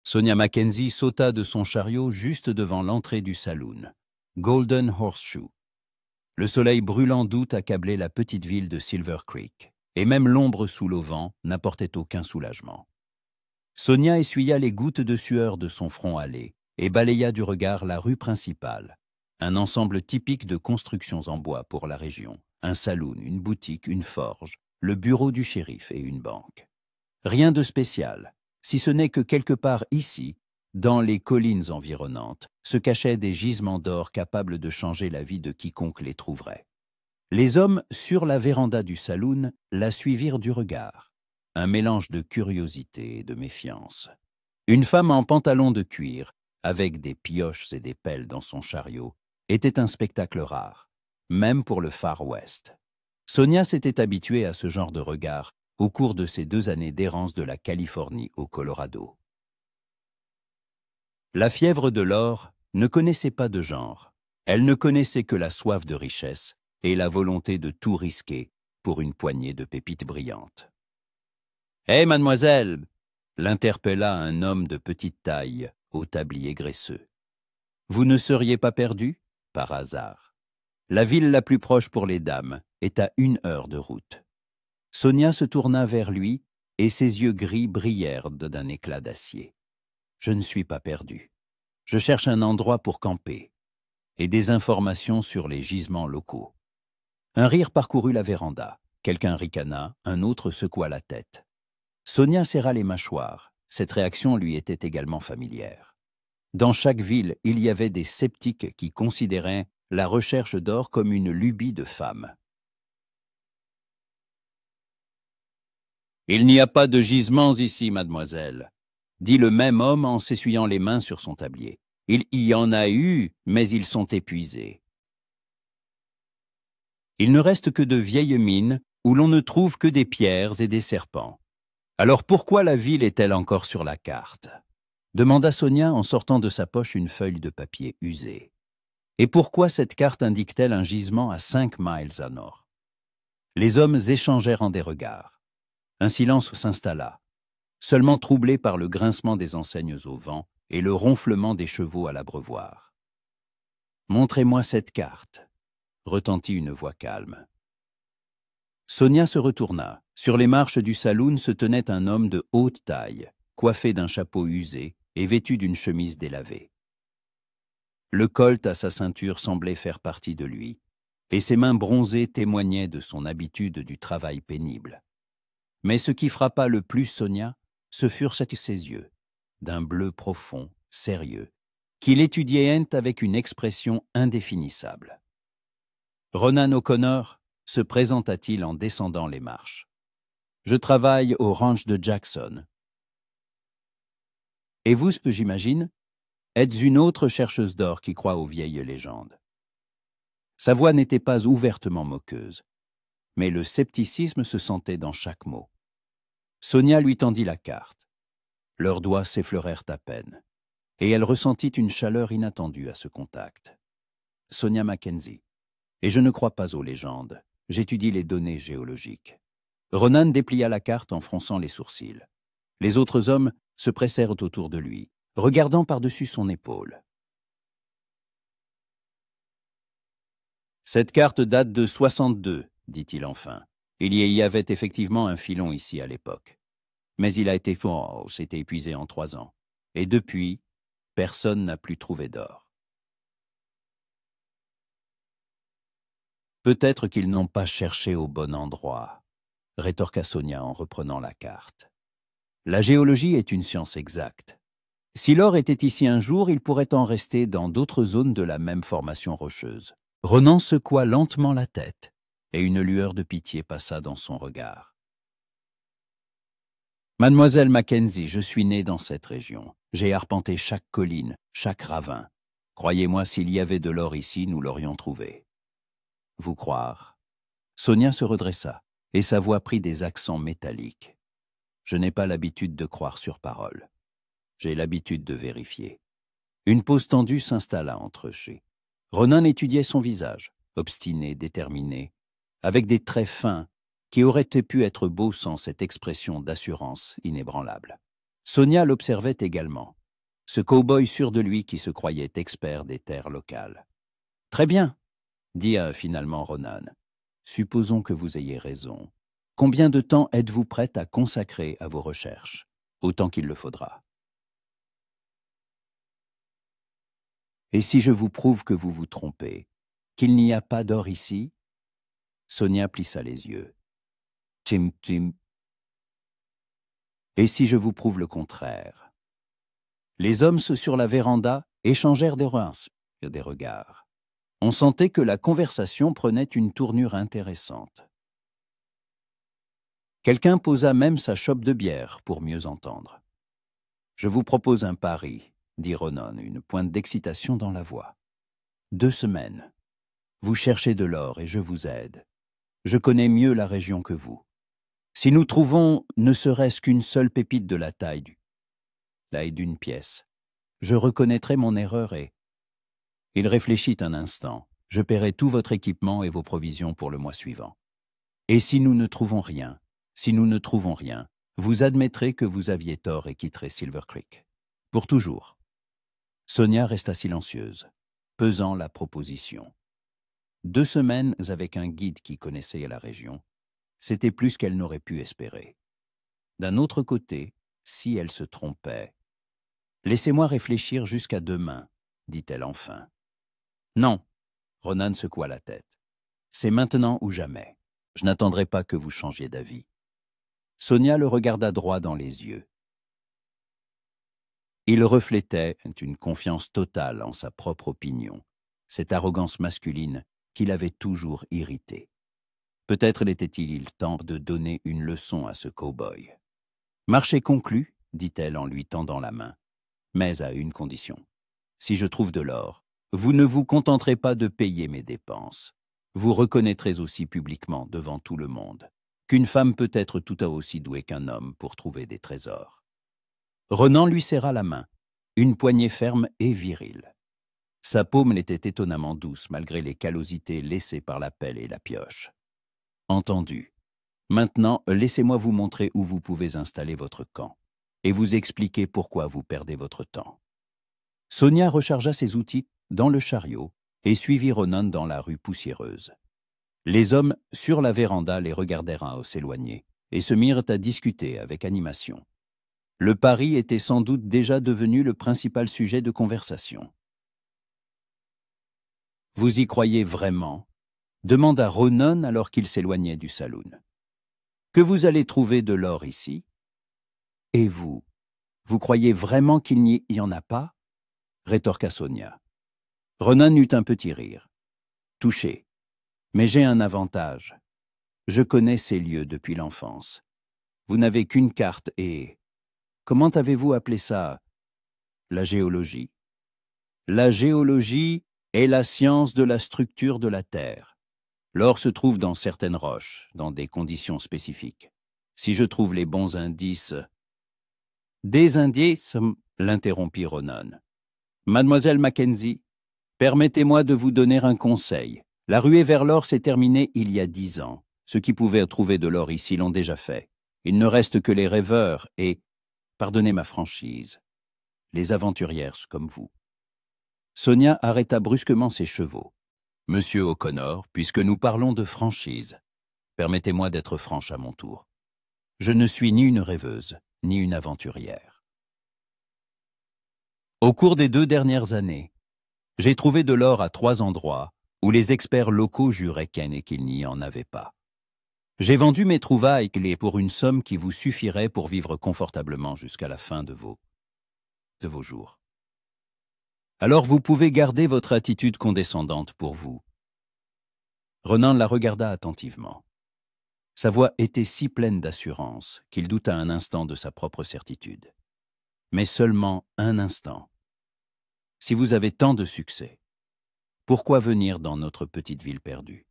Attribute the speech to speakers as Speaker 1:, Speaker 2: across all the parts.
Speaker 1: Sonia Mackenzie sauta de son chariot juste devant l'entrée du saloon, Golden Horseshoe. Le soleil brûlant d'août accablait la petite ville de Silver Creek, et même l'ombre sous l'auvent n'apportait aucun soulagement. Sonia essuya les gouttes de sueur de son front hâlé et balaya du regard la rue principale, un ensemble typique de constructions en bois pour la région, un saloon, une boutique, une forge, le bureau du shérif et une banque. Rien de spécial, si ce n'est que quelque part ici, dans les collines environnantes, se cachaient des gisements d'or capables de changer la vie de quiconque les trouverait. Les hommes sur la véranda du saloon la suivirent du regard, un mélange de curiosité et de méfiance. Une femme en pantalon de cuir, avec des pioches et des pelles dans son chariot, était un spectacle rare, même pour le Far West. Sonia s'était habituée à ce genre de regard au cours de ses 2 années d'errance de la Californie au Colorado. La fièvre de l'or ne connaissait pas de genre. Elle ne connaissait que la soif de richesse et la volonté de tout risquer pour une poignée de pépites brillantes. « Hé, mademoiselle !» l'interpella un homme de petite taille, au tablier graisseux. « Vous ne seriez pas perdue, par hasard. La ville la plus proche pour les dames est à 1 heure de route. » Sonia se tourna vers lui et ses yeux gris brillèrent d'un éclat d'acier. « Je ne suis pas perdu. Je cherche un endroit pour camper et des informations sur les gisements locaux. » Un rire parcourut la véranda. Quelqu'un ricana, un autre secoua la tête. Sonia serra les mâchoires. Cette réaction lui était également familière. Dans chaque ville, il y avait des sceptiques qui considéraient la recherche d'or comme une lubie de femme. « Il n'y a pas de gisements ici, mademoiselle, » dit le même homme en s'essuyant les mains sur son tablier. « Il y en a eu, mais ils sont épuisés. Il ne reste que de vieilles mines où l'on ne trouve que des pierres et des serpents. Alors pourquoi la ville est-elle encore sur la carte ?» demanda Sonia en sortant de sa poche une feuille de papier usée. « Et pourquoi cette carte indique-t-elle un gisement à 5 miles à nord ?» Les hommes échangèrent en des regards. Un silence s'installa, seulement troublé par le grincement des enseignes au vent et le ronflement des chevaux à l'abreuvoir. « Montrez-moi cette carte », retentit une voix calme. Sonia se retourna. Sur les marches du saloon se tenait un homme de haute taille, coiffé d'un chapeau usé et vêtu d'une chemise délavée. Le colt à sa ceinture semblait faire partie de lui, et ses mains bronzées témoignaient de son habitude du travail pénible. Mais ce qui frappa le plus Sonia, ce furent ses yeux, d'un bleu profond, sérieux, qu'il étudiait avec une expression indéfinissable. Ronan O'Connor se présenta-t-il en descendant les marches. « Je travaille au ranch de Jackson. »« Et vous, j'imagine, êtes une autre chercheuse d'or qui croit aux vieilles légendes. » Sa voix n'était pas ouvertement moqueuse, mais le scepticisme se sentait dans chaque mot. Sonia lui tendit la carte. Leurs doigts s'effleurèrent à peine, et elle ressentit une chaleur inattendue à ce contact. Sonia Mackenzie. Et je ne crois pas aux légendes. J'étudie les données géologiques. Ronan déplia la carte en fronçant les sourcils. Les autres hommes se pressèrent autour de lui, regardant par-dessus son épaule. « Cette carte date de 62, dit-il enfin. Il y avait effectivement un filon ici à l'époque. Mais il a été s'était épuisé en 3 ans. Et depuis, personne n'a plus trouvé d'or. » Peut-être qu'ils n'ont pas cherché au bon endroit, rétorqua Sonia en reprenant la carte. La géologie est une science exacte. Si l'or était ici un jour, il pourrait en rester dans d'autres zones de la même formation rocheuse. Ronan secoua lentement la tête, et une lueur de pitié passa dans son regard. Mademoiselle Mackenzie, je suis né dans cette région. J'ai arpenté chaque colline, chaque ravin. Croyez-moi, s'il y avait de l'or ici, nous l'aurions trouvé. Vous croire. Sonia se redressa, et sa voix prit des accents métalliques. Je n'ai pas l'habitude de croire sur parole. J'ai l'habitude de vérifier. Une pause tendue s'installa entre eux. Ronan étudiait son visage, obstiné, déterminé, avec des traits fins qui auraient pu être beaux sans cette expression d'assurance inébranlable. Sonia l'observait également, ce cow-boy sûr de lui qui se croyait expert des terres locales. « Très bien, » dit finalement Ronan. « Supposons que vous ayez raison. Combien de temps êtes-vous prête à consacrer à vos recherches? Autant qu'il le faudra. Et si je vous prouve que vous vous trompez, qu'il n'y a pas d'or ici ?» Sonia plissa les yeux. Tim, tim. Et si je vous prouve le contraire? Les hommes sur la véranda échangèrent des regards. On sentait que la conversation prenait une tournure intéressante. Quelqu'un posa même sa chope de bière pour mieux entendre. « Je vous propose un pari, » dit Ronan, une pointe d'excitation dans la voix. « 2 semaines. Vous cherchez de l'or et je vous aide. Je connais mieux la région que vous. Si nous trouvons ne serait-ce qu'une seule pépite de la taille d'une pièce, je reconnaîtrai mon erreur et... » Il réfléchit un instant. « Je paierai tout votre équipement et vos provisions pour le mois suivant. Et si nous ne trouvons rien, vous admettrez que vous aviez tort et quitterez Silver Creek. Pour toujours. » Sonia resta silencieuse, pesant la proposition. 2 semaines avec un guide qui connaissait la région, c'était plus qu'elle n'aurait pu espérer. D'un autre côté, si elle se trompait... « Laissez-moi réfléchir jusqu'à demain, » dit-elle enfin. « Non, » Ronan secoua la tête. « C'est maintenant ou jamais. Je n'attendrai pas que vous changiez d'avis. » Sonia le regarda droit dans les yeux. Il reflétait une confiance totale en sa propre opinion, cette arrogance masculine qui l'avait toujours irrité. Peut-être l'était-il temps de donner une leçon à ce cow-boy. « Marché conclu, » dit-elle en lui tendant la main, « mais à une condition. Si je trouve de l'or, vous ne vous contenterez pas de payer mes dépenses. Vous reconnaîtrez aussi publiquement, devant tout le monde, qu'une femme peut être tout aussi douée qu'un homme pour trouver des trésors. » Ronan lui serra la main, une poignée ferme et virile. Sa paume était étonnamment douce malgré les callosités laissées par la pelle et la pioche. « Entendu. Maintenant, laissez-moi vous montrer où vous pouvez installer votre camp et vous expliquer pourquoi vous perdez votre temps. » Sonia rechargea ses outils dans le chariot et suivit Ronan dans la rue poussiéreuse. Les hommes sur la véranda les regardèrent s'éloigner et se mirent à discuter avec animation. Le pari était sans doute déjà devenu le principal sujet de conversation. « Vous y croyez vraiment ?» demanda Ronan alors qu'il s'éloignait du saloon. « Que vous allez trouver de l'or ici? Et vous croyez vraiment qu'il n'y en a pas ?» rétorqua Sonia. Ronan eut un petit rire. « Touché. Mais j'ai un avantage. Je connais ces lieux depuis l'enfance. Vous n'avez qu'une carte et... Comment avez-vous appelé ça? La géologie. La géologie est la science de la structure de la Terre. L'or se trouve dans certaines roches, dans des conditions spécifiques. Si je trouve les bons indices... » « Des indices » l'interrompit Ronan. « Mademoiselle Mackenzie, permettez-moi de vous donner un conseil. La ruée vers l'or s'est terminée il y a 10 ans. Ceux qui pouvaient trouver de l'or ici l'ont déjà fait. Il ne reste que les rêveurs et, pardonnez ma franchise, les aventurières comme vous. » Sonia arrêta brusquement ses chevaux. « Monsieur O'Connor, puisque nous parlons de franchise, permettez-moi d'être franche à mon tour. Je ne suis ni une rêveuse, ni une aventurière. Au cours des 2 dernières années, j'ai trouvé de l'or à 3 endroits où les experts locaux juraient qu'il n'y en avait pas. J'ai vendu mes trouvailles pour une somme qui vous suffirait pour vivre confortablement jusqu'à la fin de vos jours. Alors vous pouvez garder votre attitude condescendante pour vous. » Ronan la regarda attentivement. Sa voix était si pleine d'assurance qu'il douta un instant de sa propre certitude. Mais seulement un instant. « Si vous avez tant de succès, pourquoi venir dans notre petite ville perdue?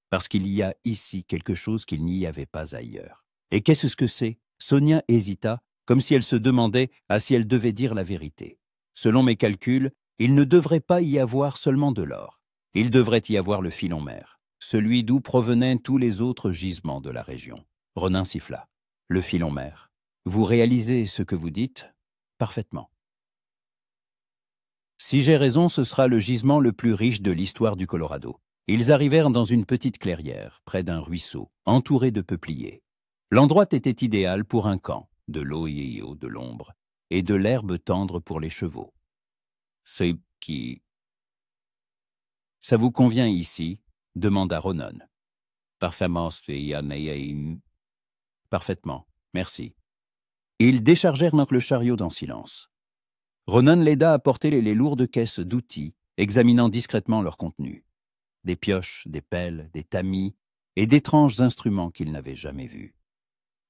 Speaker 1: Parce qu'il y a ici quelque chose qu'il n'y avait pas ailleurs. Et qu'est-ce que c'est? » Sonia hésita, comme si elle se demandait si elle devait dire la vérité. « Selon mes calculs, il ne devrait pas y avoir seulement de l'or. Il devrait y avoir le filon mer, celui d'où provenaient tous les autres gisements de la région. » Ronan siffla. « Le filon mer. Vous réalisez ce que vous dites parfaitement. Si j'ai raison, ce sera le gisement le plus riche de l'histoire du Colorado. Ils arrivèrent dans une petite clairière, près d'un ruisseau, entouré de peupliers. L'endroit était idéal pour un camp, de l'eau et de l'ombre, et de l'herbe tendre pour les chevaux. C'est qui... Ça vous convient ici? Demanda Ronan. Parfaitement, Parfaitement, merci. Ils déchargèrent donc le chariot dans silence. Ronan l'aida à porter les lourdes caisses d'outils, examinant discrètement leur contenu. Des pioches, des pelles, des tamis et d'étranges instruments qu'il n'avait jamais vus.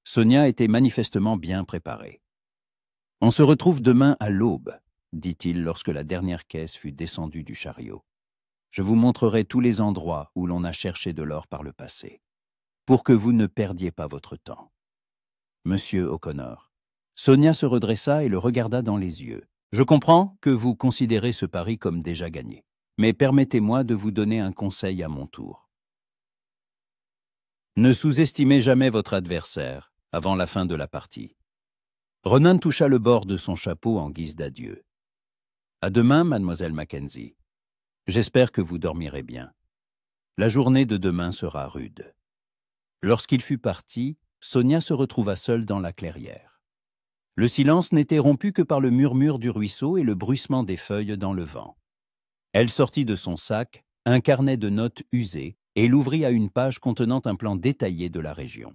Speaker 1: Sonia était manifestement bien préparée. « On se retrouve demain à l'aube, » dit-il lorsque la dernière caisse fut descendue du chariot. « Je vous montrerai tous les endroits où l'on a cherché de l'or par le passé, pour que vous ne perdiez pas votre temps. » Monsieur O'Connor. Sonia se redressa et le regarda dans les yeux. « Je comprends que vous considérez ce pari comme déjà gagné, mais permettez-moi de vous donner un conseil à mon tour. Ne sous-estimez jamais votre adversaire avant la fin de la partie. » Ronan toucha le bord de son chapeau en guise d'adieu. « À demain, mademoiselle Mackenzie. J'espère que vous dormirez bien. La journée de demain sera rude. » Lorsqu'il fut parti, Sonia se retrouva seule dans la clairière. Le silence n'était rompu que par le murmure du ruisseau et le bruissement des feuilles dans le vent. Elle sortit de son sac un carnet de notes usé et l'ouvrit à une page contenant un plan détaillé de la région.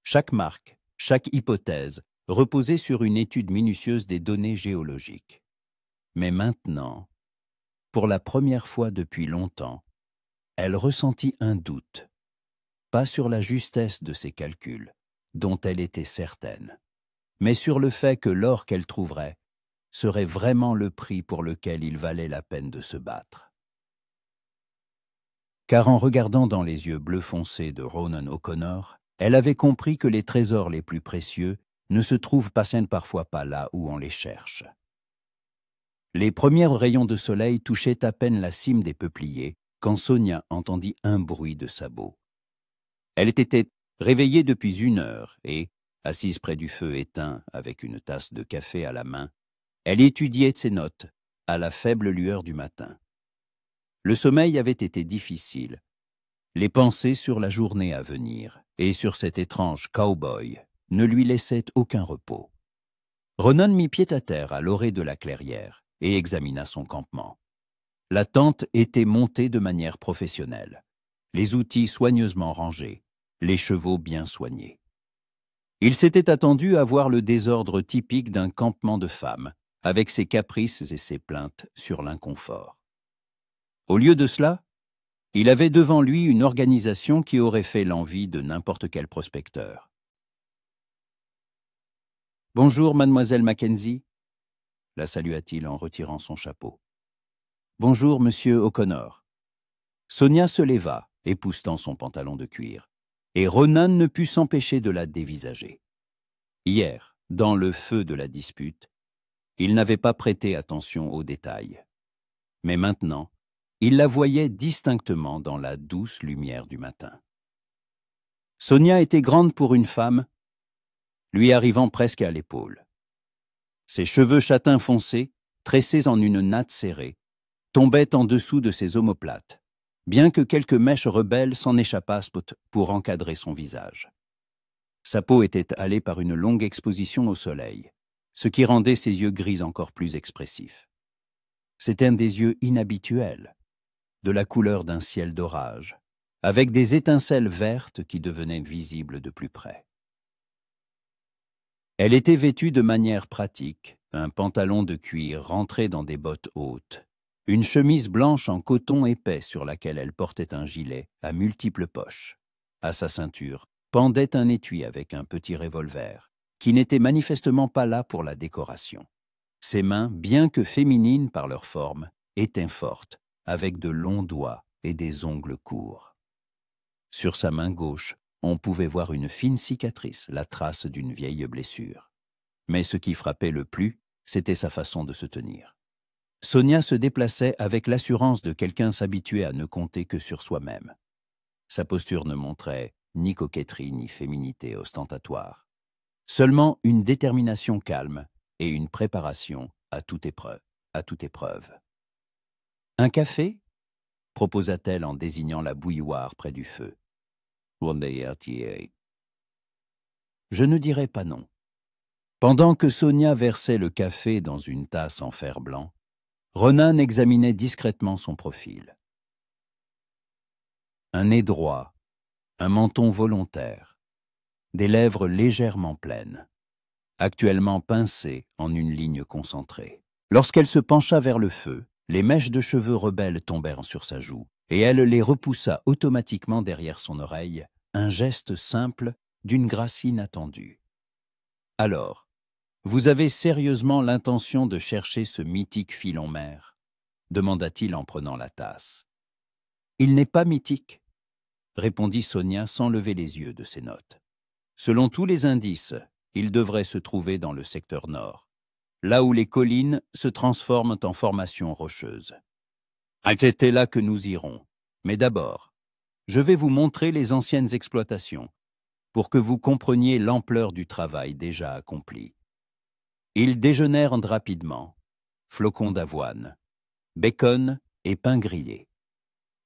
Speaker 1: Chaque marque, chaque hypothèse reposait sur une étude minutieuse des données géologiques. Mais maintenant, pour la première fois depuis longtemps, elle ressentit un doute, pas sur la justesse de ses calculs, dont elle était certaine, mais sur le fait que l'or qu'elle trouverait serait vraiment le prix pour lequel il valait la peine de se battre. Car en regardant dans les yeux bleu foncé de Ronan O'Connor, elle avait compris que les trésors les plus précieux ne se trouvent parfois pas là où on les cherche. Les premiers rayons de soleil touchaient à peine la cime des peupliers quand Sonia entendit un bruit de sabots. Elle était réveillée depuis 1 heure et, assise près du feu éteint avec une tasse de café à la main, elle étudiait ses notes à la faible lueur du matin. Le sommeil avait été difficile. Les pensées sur la journée à venir et sur cet étrange cow-boy ne lui laissaient aucun repos. Ronan mit pied à terre à l'orée de la clairière et examina son campement. La tente était montée de manière professionnelle, les outils soigneusement rangés, les chevaux bien soignés. Il s'était attendu à voir le désordre typique d'un campement de femmes, avec ses caprices et ses plaintes sur l'inconfort. Au lieu de cela, il avait devant lui une organisation qui aurait fait l'envie de n'importe quel prospecteur. « Bonjour, mademoiselle Mackenzie » la salua-t-il en retirant son chapeau. « Bonjour, monsieur O'Connor. » Sonia se leva, époussetant son pantalon de cuir, et Ronan ne put s'empêcher de la dévisager. Hier, dans le feu de la dispute, il n'avait pas prêté attention aux détails. Mais maintenant, il la voyait distinctement dans la douce lumière du matin. Sonia était grande pour une femme, lui arrivant presque à l'épaule. Ses cheveux châtains foncés, tressés en une natte serrée, tombaient en dessous de ses omoplates, bien que quelques mèches rebelles s'en échappassent pour encadrer son visage. Sa peau était hâlée par une longue exposition au soleil, ce qui rendait ses yeux gris encore plus expressifs. C'étaient des yeux inhabituels, de la couleur d'un ciel d'orage, avec des étincelles vertes qui devenaient visibles de plus près. Elle était vêtue de manière pratique, un pantalon de cuir rentré dans des bottes hautes, une chemise blanche en coton épais sur laquelle elle portait un gilet à multiples poches. À sa ceinture pendait un étui avec un petit revolver, qui n'était manifestement pas là pour la décoration. Ses mains, bien que féminines par leur forme, étaient fortes, avec de longs doigts et des ongles courts. Sur sa main gauche, on pouvait voir une fine cicatrice, la trace d'une vieille blessure. Mais ce qui frappait le plus, c'était sa façon de se tenir. Sonia se déplaçait avec l'assurance de quelqu'un s'habitué à ne compter que sur soi-même. Sa posture ne montrait ni coquetterie ni féminité ostentatoire. Seulement une détermination calme et une préparation à toute épreuve. Un café proposa-t-elle en désignant la bouilloire près du feu. Je ne dirais pas non. Pendant que Sonia versait le café dans une tasse en fer blanc, Ronan examinait discrètement son profil. Un nez droit, un menton volontaire, des lèvres légèrement pleines, actuellement pincées en une ligne concentrée. Lorsqu'elle se pencha vers le feu, les mèches de cheveux rebelles tombèrent sur sa joue, et elle les repoussa automatiquement derrière son oreille, un geste simple d'une grâce inattendue. « Alors, vous avez sérieusement l'intention de chercher ce mythique filon mer ?» demanda-t-il en prenant la tasse. « Il n'est pas mythique, » répondit Sonia sans lever les yeux de ses notes. « Selon tous les indices, il devrait se trouver dans le secteur nord, là où les collines se transforment en formations rocheuses. C'est là que nous irons. Mais d'abord, je vais vous montrer les anciennes exploitations, pour que vous compreniez l'ampleur du travail déjà accompli. » Ils déjeunèrent rapidement, flocons d'avoine, bacon et pain grillé.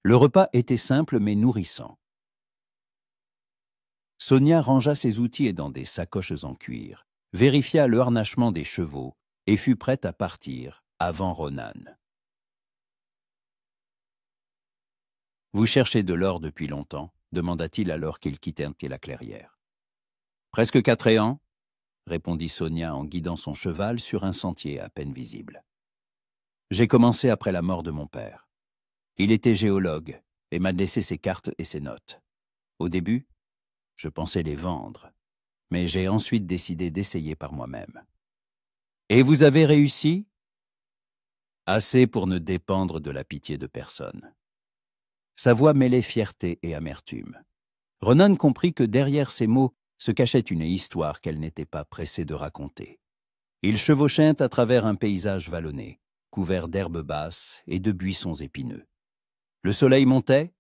Speaker 1: Le repas était simple mais nourrissant. Sonia rangea ses outils dans des sacoches en cuir, vérifia le harnachement des chevaux et fut prête à partir avant Ronan. « Vous cherchez de l'or depuis longtemps ?» demanda-t-il alors qu'ils quittèrent la clairière. « Presque 4 ans, répondit Sonia en guidant son cheval sur un sentier à peine visible. J'ai commencé après la mort de mon père. Il était géologue et m'a laissé ses cartes et ses notes. Au début, je pensais les vendre, mais j'ai ensuite décidé d'essayer par moi-même. Et vous avez réussi ? Assez pour ne dépendre de la pitié de personne. » Sa voix mêlait fierté et amertume. Ronan comprit que derrière ces mots se cachait une histoire qu'elle n'était pas pressée de raconter. Ils chevauchaient à travers un paysage vallonné, couvert d'herbes basses et de buissons épineux. Le soleil montait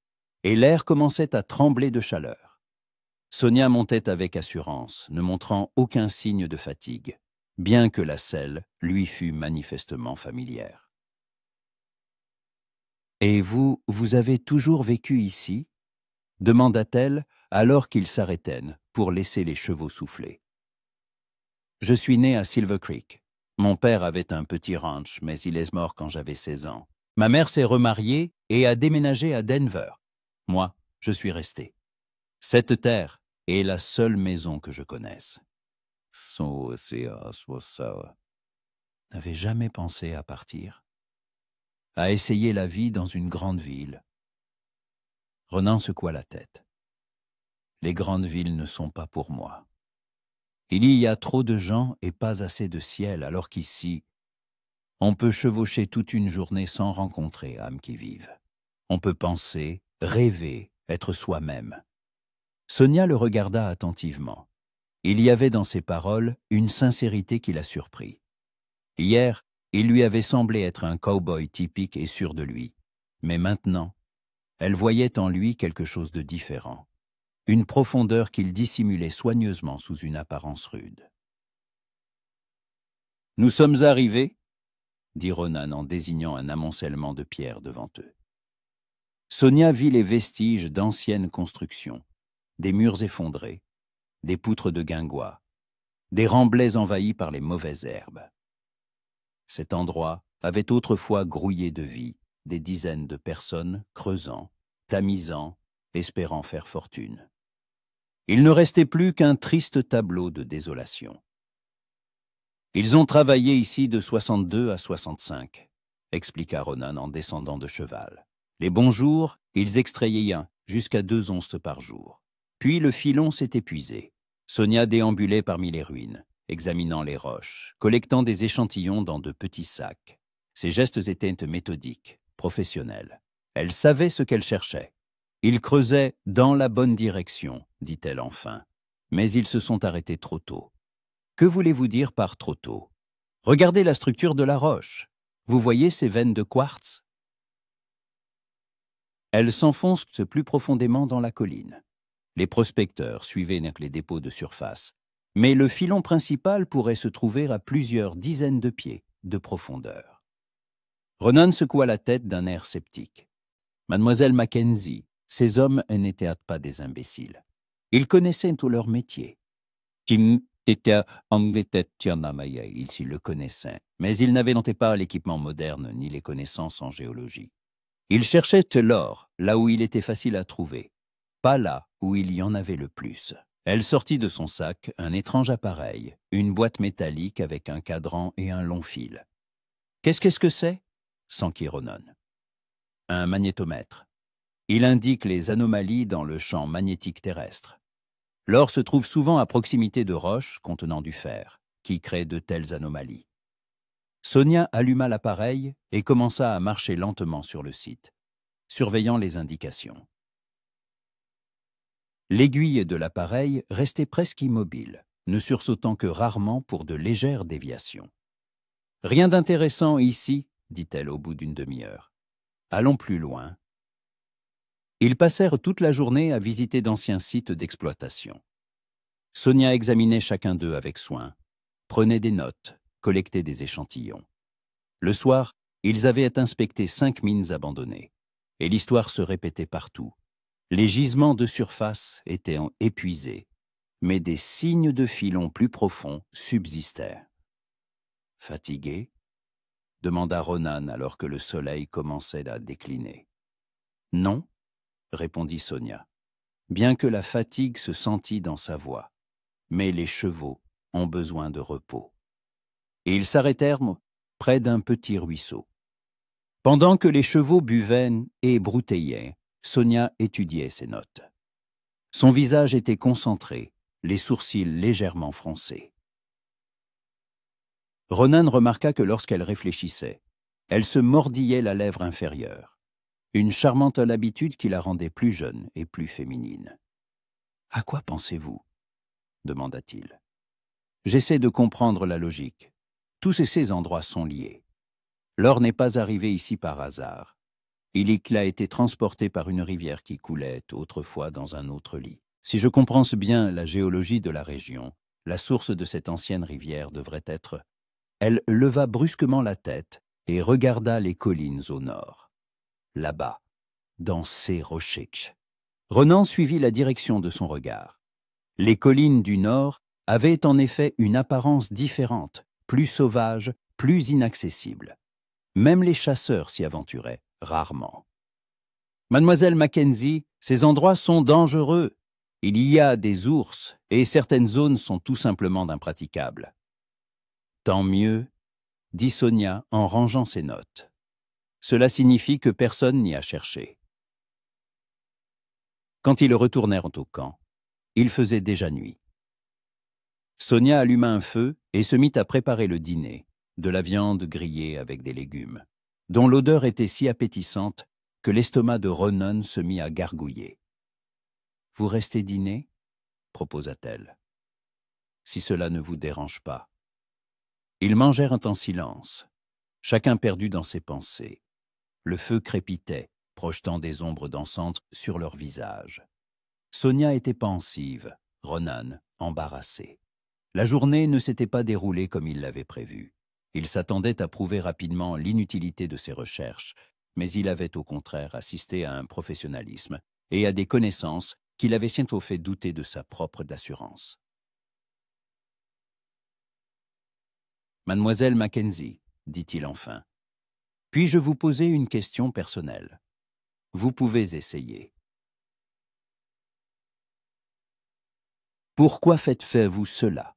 Speaker 1: et l'air commençait à trembler de chaleur. Sonia montait avec assurance, ne montrant aucun signe de fatigue, bien que la selle lui fût manifestement familière. « Et vous avez toujours vécu ici ?» demanda-t-elle alors qu'ils s'arrêtèrent pour laisser les chevaux souffler. « Je suis né à Silver Creek. Mon père avait un petit ranch, mais il est mort quand j'avais 16 ans. Ma mère s'est remariée et a déménagé à Denver. Moi, je suis resté. Cette terre est la seule maison que je connaisse. » N'avait jamais pensé à partir, à essayer la vie dans une grande ville. Ronan secoua la tête. Les grandes villes ne sont pas pour moi. Il y a trop de gens et pas assez de ciel, alors qu'ici, on peut chevaucher toute une journée sans rencontrer âme qui vive. On peut penser, rêver, être soi-même. Sonia le regarda attentivement. Il y avait dans ses paroles une sincérité qui la surprit. Hier, il lui avait semblé être un cow-boy typique et sûr de lui. Mais maintenant, elle voyait en lui quelque chose de différent. Une profondeur qu'il dissimulait soigneusement sous une apparence rude. « Nous sommes arrivés ?» dit Ronan en désignant un amoncellement de pierres devant eux. Sonia vit les vestiges d'anciennes constructions, des murs effondrés, des poutres de guingois, des remblais envahis par les mauvaises herbes. Cet endroit avait autrefois grouillé de vie des dizaines de personnes creusant, tamisant, espérant faire fortune. Il ne restait plus qu'un triste tableau de désolation. « Ils ont travaillé ici de 62 à 65, » expliqua Ronan en descendant de cheval. « Les bons jours, ils extrayaient jusqu'à 2 onces par jour. Puis le filon s'est épuisé. Sonia déambulait parmi les ruines, examinant les roches, collectant des échantillons dans de petits sacs. Ses gestes étaient méthodiques, professionnels. Elle savait ce qu'elle cherchait. Ils creusaient dans la bonne direction, dit-elle enfin. Mais ils se sont arrêtés trop tôt. Que voulez-vous dire par trop tôt? Regardez la structure de la roche. Vous voyez ces veines de quartz? Elles s'enfoncent plus profondément dans la colline. Les prospecteurs suivaient les dépôts de surface, mais le filon principal pourrait se trouver à plusieurs dizaines de pieds de profondeur. Ronan secoua la tête d'un air sceptique. Mademoiselle Mackenzie, ces hommes n'étaient pas des imbéciles. Ils connaissaient tout leur métier. Ils le connaissaient, mais ils n'avaient pas l'équipement moderne ni les connaissances en géologie. Ils cherchaient l'or là où il était facile à trouver, pas là où il y en avait le plus. Elle sortit de son sac un étrange appareil, une boîte métallique avec un cadran et un long fil. « Qu'est-ce que c'est » s'enquit Ronan. « Un magnétomètre. Il indique les anomalies dans le champ magnétique terrestre. L'or se trouve souvent à proximité de roches contenant du fer, qui créent de telles anomalies. » Sonia alluma l'appareil et commença à marcher lentement sur le site, surveillant les indications. L'aiguille de l'appareil restait presque immobile, ne sursautant que rarement pour de légères déviations. « Rien d'intéressant ici, » dit-elle au bout d'une demi-heure. « Allons plus loin. » Ils passèrent toute la journée à visiter d'anciens sites d'exploitation. Sonia examinait chacun d'eux avec soin, prenait des notes, collectait des échantillons. Le soir, ils avaient inspecté 5 mines abandonnées, et l'histoire se répétait partout. Les gisements de surface étaient épuisés, mais des signes de filons plus profonds subsistaient. « Fatigué ?» demanda Ronan alors que le soleil commençait à décliner. « Non » répondit Sonia, bien que la fatigue se sentît dans sa voix. Mais les chevaux ont besoin de repos. Et ils s'arrêtèrent près d'un petit ruisseau. Pendant que les chevaux buvaient et brouteillaient, Sonia étudiait ses notes. Son visage était concentré, les sourcils légèrement froncés. Ronan remarqua que lorsqu'elle réfléchissait, elle se mordillait la lèvre inférieure, une charmante habitude qui la rendait plus jeune et plus féminine. « À quoi pensez-vous » demanda-t-il. « J'essaie de comprendre la logique. Tous ces endroits sont liés. L'or n'est pas arrivé ici par hasard. Il a été transporté par une rivière qui coulait autrefois dans un autre lit. Si je comprends bien la géologie de la région, la source de cette ancienne rivière devrait être... » Elle leva brusquement la tête et regarda les collines au nord. Là-bas, dans ces rochers. Ronan suivit la direction de son regard. Les collines du nord avaient en effet une apparence différente, plus sauvage, plus inaccessible. Même les chasseurs s'y aventuraient, rarement. « Mademoiselle Mackenzie, ces endroits sont dangereux. Il y a des ours et certaines zones sont tout simplement impraticables. » « Tant mieux, » dit Sonia en rangeant ses notes. « Cela signifie que personne n'y a cherché. » Quand ils retournèrent au camp, il faisait déjà nuit. Sonia alluma un feu et se mit à préparer le dîner, de la viande grillée avec des légumes, dont l'odeur était si appétissante que l'estomac de Ronan se mit à gargouiller. « Vous restez dîner ?» proposa-t-elle. « Si cela ne vous dérange pas. » Ils mangèrent en silence, chacun perdu dans ses pensées. Le feu crépitait, projetant des ombres dansantes sur leurs visages. Sonia était pensive, Ronan embarrassé. La journée ne s'était pas déroulée comme il l'avait prévu. Il s'attendait à prouver rapidement l'inutilité de ses recherches, mais il avait au contraire assisté à un professionnalisme et à des connaissances qui l'avaient bientôt fait douter de sa propre assurance. « Mademoiselle Mackenzie, » dit-il enfin, « puis-je vous poser une question personnelle? Vous pouvez essayer. Pourquoi faites-vous cela?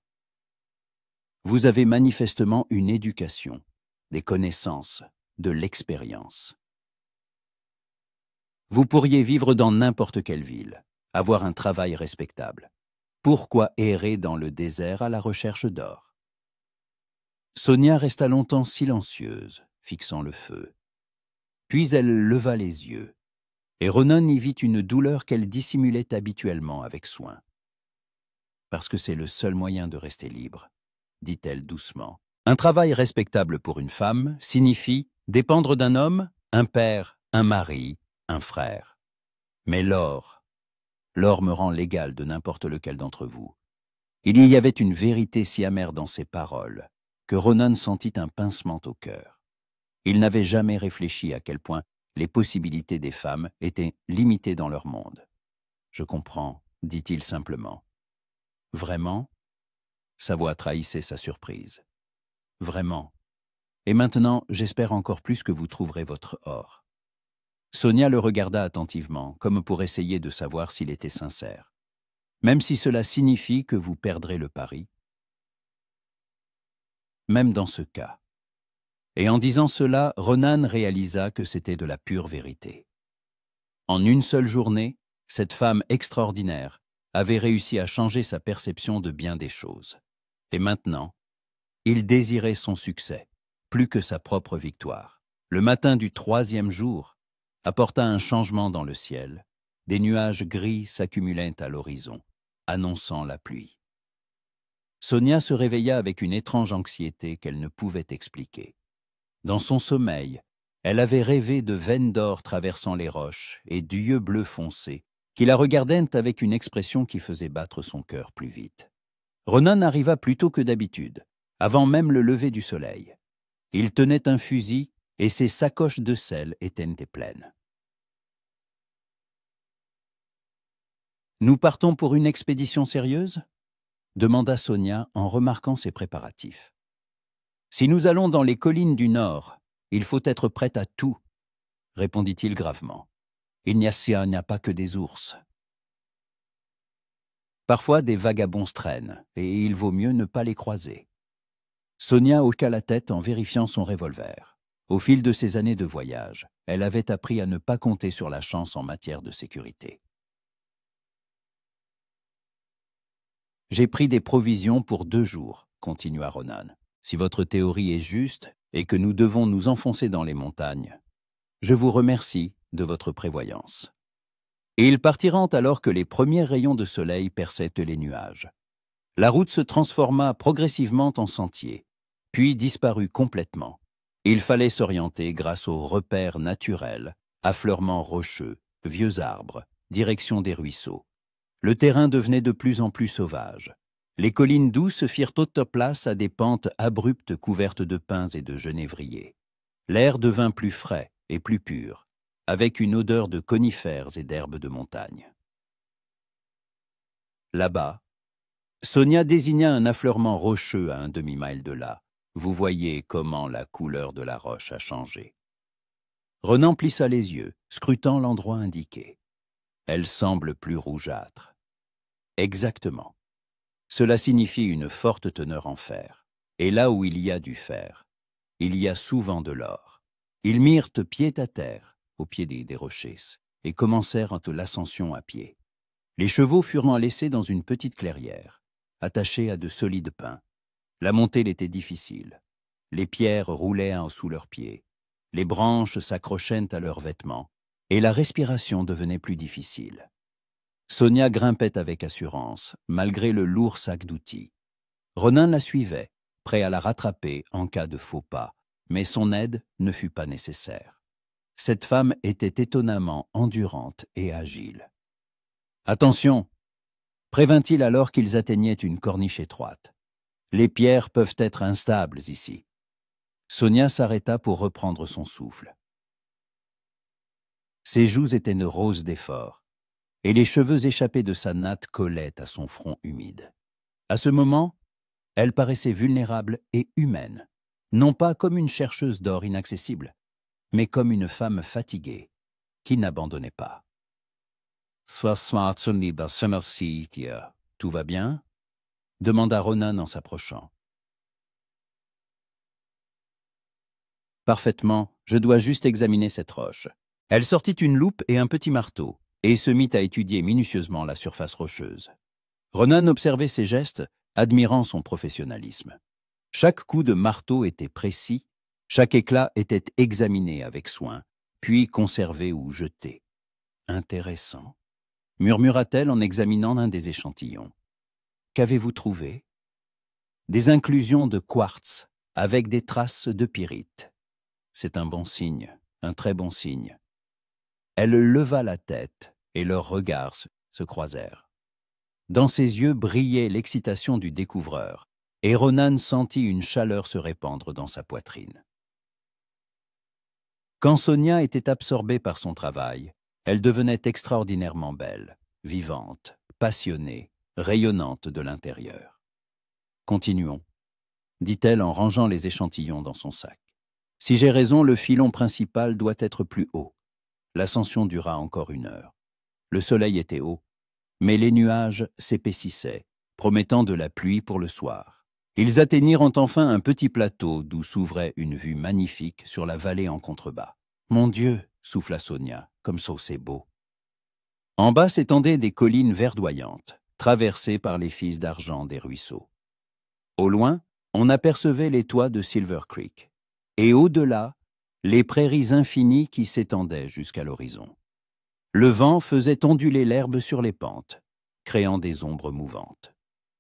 Speaker 1: Vous avez manifestement une éducation, des connaissances, de l'expérience. Vous pourriez vivre dans n'importe quelle ville, avoir un travail respectable. Pourquoi errer dans le désert à la recherche d'or? » Sonia resta longtemps silencieuse, fixant le feu. Puis elle leva les yeux, et Ronan y vit une douleur qu'elle dissimulait habituellement avec soin. « Parce que c'est le seul moyen de rester libre, » dit-elle doucement. « Un travail respectable pour une femme signifie dépendre d'un homme, un père, un mari, un frère. Mais l'or me rend l'égal de n'importe lequel d'entre vous. Il y avait une vérité si amère dans ces paroles que Ronan sentit un pincement au cœur. Il n'avait jamais réfléchi à quel point les possibilités des femmes étaient limitées dans leur monde. « Je comprends », dit-il simplement. « Vraiment ?» Sa voix trahissait sa surprise. « Vraiment. Et maintenant, j'espère encore plus que vous trouverez votre or. » Sonia le regarda attentivement, comme pour essayer de savoir s'il était sincère. « Même si cela signifie que vous perdrez le pari. » Même dans ce cas. Et en disant cela, Ronan réalisa que c'était de la pure vérité. En une seule journée, cette femme extraordinaire avait réussi à changer sa perception de bien des choses. Et maintenant, il désirait son succès, plus que sa propre victoire. Le matin du 3e jour apporta un changement dans le ciel. Des nuages gris s'accumulaient à l'horizon, annonçant la pluie. Sonia se réveilla avec une étrange anxiété qu'elle ne pouvait expliquer. Dans son sommeil, elle avait rêvé de veines d'or traversant les roches et d'yeux bleus foncés, qui la regardaient avec une expression qui faisait battre son cœur plus vite. Ronan arriva plus tôt que d'habitude, avant même le lever du soleil. Il tenait un fusil et ses sacoches de sel étaient pleines. « Nous partons pour une expédition sérieuse ?» demanda Sonia en remarquant ses préparatifs. « Si nous allons dans les collines du Nord, il faut être prête à tout, » répondit-il gravement. « Il n'y a pas que des ours. Parfois, des vagabonds se traînent, et il vaut mieux ne pas les croiser. » Sonia hocha la tête en vérifiant son revolver. Au fil de ses années de voyage, elle avait appris à ne pas compter sur la chance en matière de sécurité. « J'ai pris des provisions pour 2 jours, » continua Ronan. « Si votre théorie est juste et que nous devons nous enfoncer dans les montagnes, je vous remercie de votre prévoyance. » Et ils partirent alors que les premiers rayons de soleil perçaient les nuages. La route se transforma progressivement en sentier, puis disparut complètement. Il fallait s'orienter grâce aux repères naturels, affleurements rocheux, vieux arbres, direction des ruisseaux. Le terrain devenait de plus en plus sauvage. Les collines douces firent toute place à des pentes abruptes couvertes de pins et de genévriers. L'air devint plus frais et plus pur, avec une odeur de conifères et d'herbes de montagne. Là-bas, Sonia désigna un affleurement rocheux à un demi-mille de là. Vous voyez comment la couleur de la roche a changé. Ronan plissa les yeux, scrutant l'endroit indiqué. Elle semble plus rougeâtre. Exactement. Cela signifie une forte teneur en fer. Et là où il y a du fer, il y a souvent de l'or. Ils mirent pied à terre, au pied des rochers, et commencèrent l'ascension à pied. Les chevaux furent laissés dans une petite clairière, attachés à de solides pins. La montée était difficile. Les pierres roulaient sous leurs pieds. Les branches s'accrochaient à leurs vêtements, et la respiration devenait plus difficile. Sonia grimpait avec assurance, malgré le lourd sac d'outils. Ronan la suivait, prêt à la rattraper en cas de faux pas, mais son aide ne fut pas nécessaire. Cette femme était étonnamment endurante et agile. « Attention !» prévint-il alors qu'ils atteignaient une corniche étroite. « Les pierres peuvent être instables ici. » Sonia s'arrêta pour reprendre son souffle. Ses joues étaient roses d'effort, et les cheveux échappés de sa natte collaient à son front humide. À ce moment, elle paraissait vulnérable et humaine, non pas comme une chercheuse d'or inaccessible, mais comme une femme fatiguée, qui n'abandonnait pas. « Tout va bien ?» demanda Ronan en s'approchant. « Parfaitement, je dois juste examiner cette roche. » Elle sortit une loupe et un petit marteau, et se mit à étudier minutieusement la surface rocheuse. Ronan observait ses gestes, admirant son professionnalisme. Chaque coup de marteau était précis, chaque éclat était examiné avec soin, puis conservé ou jeté. « Intéressant, » murmura-t-elle en examinant un des échantillons. « Qu'avez-vous trouvé ?»« Des inclusions de quartz, avec des traces de pyrite. » « C'est un bon signe, un très bon signe. » Elle leva la tête et leurs regards se croisèrent. Dans ses yeux brillait l'excitation du découvreur, et Ronan sentit une chaleur se répandre dans sa poitrine. Quand Sonia était absorbée par son travail, elle devenait extraordinairement belle, vivante, passionnée, rayonnante de l'intérieur. « Continuons, » dit-elle en rangeant les échantillons dans son sac. « Si j'ai raison, le filon principal doit être plus haut. L'ascension dura encore 1 heure. Le soleil était haut, mais les nuages s'épaississaient, promettant de la pluie pour le soir. Ils atteignirent enfin un petit plateau d'où s'ouvrait une vue magnifique sur la vallée en contrebas. « Mon Dieu !» souffla Sonia, « comme ça c'est beau !» En bas s'étendaient des collines verdoyantes, traversées par les fils d'argent des ruisseaux. Au loin, on apercevait les toits de Silver Creek, et au-delà, les prairies infinies qui s'étendaient jusqu'à l'horizon. Le vent faisait onduler l'herbe sur les pentes, créant des ombres mouvantes.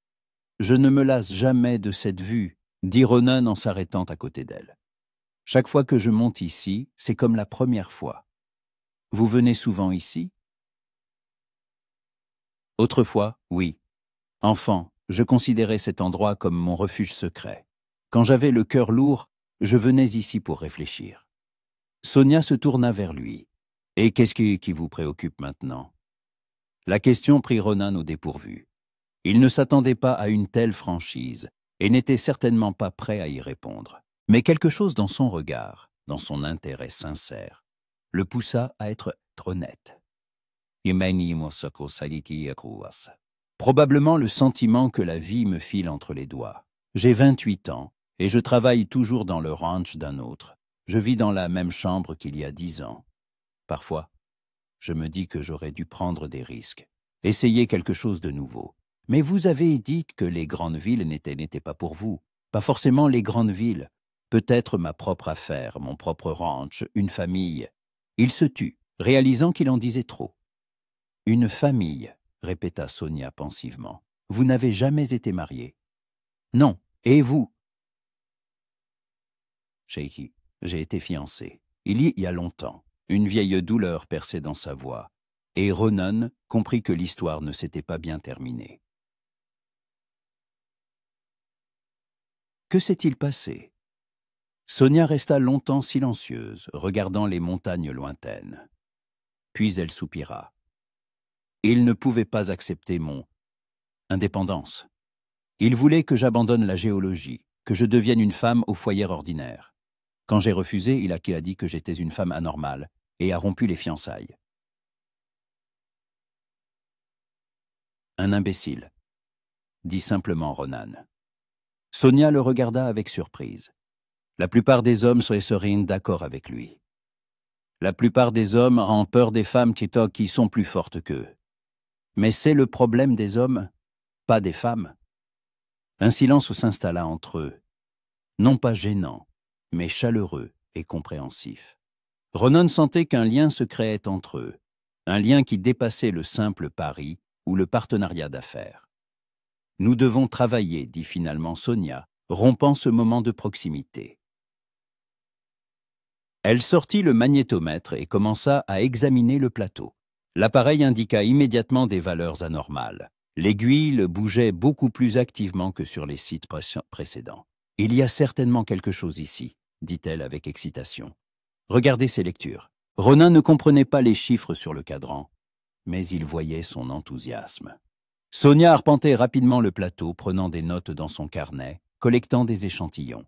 Speaker 1: « Je ne me lasse jamais de cette vue, » dit Ronan en s'arrêtant à côté d'elle. « Chaque fois que je monte ici, c'est comme la première fois. Vous venez souvent ici ?» Autrefois, oui. Enfant, je considérais cet endroit comme mon refuge secret. Quand j'avais le cœur lourd, je venais ici pour réfléchir. Sonia se tourna vers lui. « Et qu'est-ce qui vous préoccupe maintenant ?» La question prit Ronan au dépourvu. Il ne s'attendait pas à une telle franchise et n'était certainement pas prêt à y répondre. Mais quelque chose dans son regard, dans son intérêt sincère, le poussa à être honnête. Probablement le sentiment que la vie me file entre les doigts. J'ai 28 ans et je travaille toujours dans le ranch d'un autre. Je vis dans la même chambre qu'il y a 10 ans. Parfois, je me dis que j'aurais dû prendre des risques, essayer quelque chose de nouveau. Mais vous avez dit que les grandes villes n'étaient pas pour vous. Pas forcément les grandes villes. Peut-être ma propre affaire, mon propre ranch, une famille. Il se tut, réalisant qu'il en disait trop. « Une famille », répéta Sonia pensivement. « Vous n'avez jamais été marié. »« Non. Et vous ?» « Sheikhi, j'ai été fiancé. Il y a longtemps. » Une vieille douleur perçait dans sa voix, et Ronan comprit que l'histoire ne s'était pas bien terminée. Que s'est-il passé? Sonia resta longtemps silencieuse, regardant les montagnes lointaines. Puis elle soupira. Il ne pouvait pas accepter mon indépendance. Il voulait que j'abandonne la géologie, que je devienne une femme au foyer ordinaire. Quand j'ai refusé, il a dit que j'étais une femme anormale et a rompu les fiançailles. Un imbécile, dit simplement Ronan. Sonia le regarda avec surprise. La plupart des hommes seraient d'accord avec lui. La plupart des hommes ont peur des femmes qui sont plus fortes qu'eux. Mais c'est le problème des hommes, pas des femmes. Un silence s'installa entre eux, non pas gênant, mais chaleureux et compréhensif. Ronan sentait qu'un lien se créait entre eux, un lien qui dépassait le simple pari ou le partenariat d'affaires. « Nous devons travailler », dit finalement Sonia, rompant ce moment de proximité. Elle sortit le magnétomètre et commença à examiner le plateau. L'appareil indiqua immédiatement des valeurs anormales. L'aiguille bougeait beaucoup plus activement que sur les sites précédents. « Il y a certainement quelque chose ici », dit-elle avec excitation. « Regardez ces lectures. » Ronan ne comprenait pas les chiffres sur le cadran, mais il voyait son enthousiasme. Sonia arpentait rapidement le plateau, prenant des notes dans son carnet, collectant des échantillons.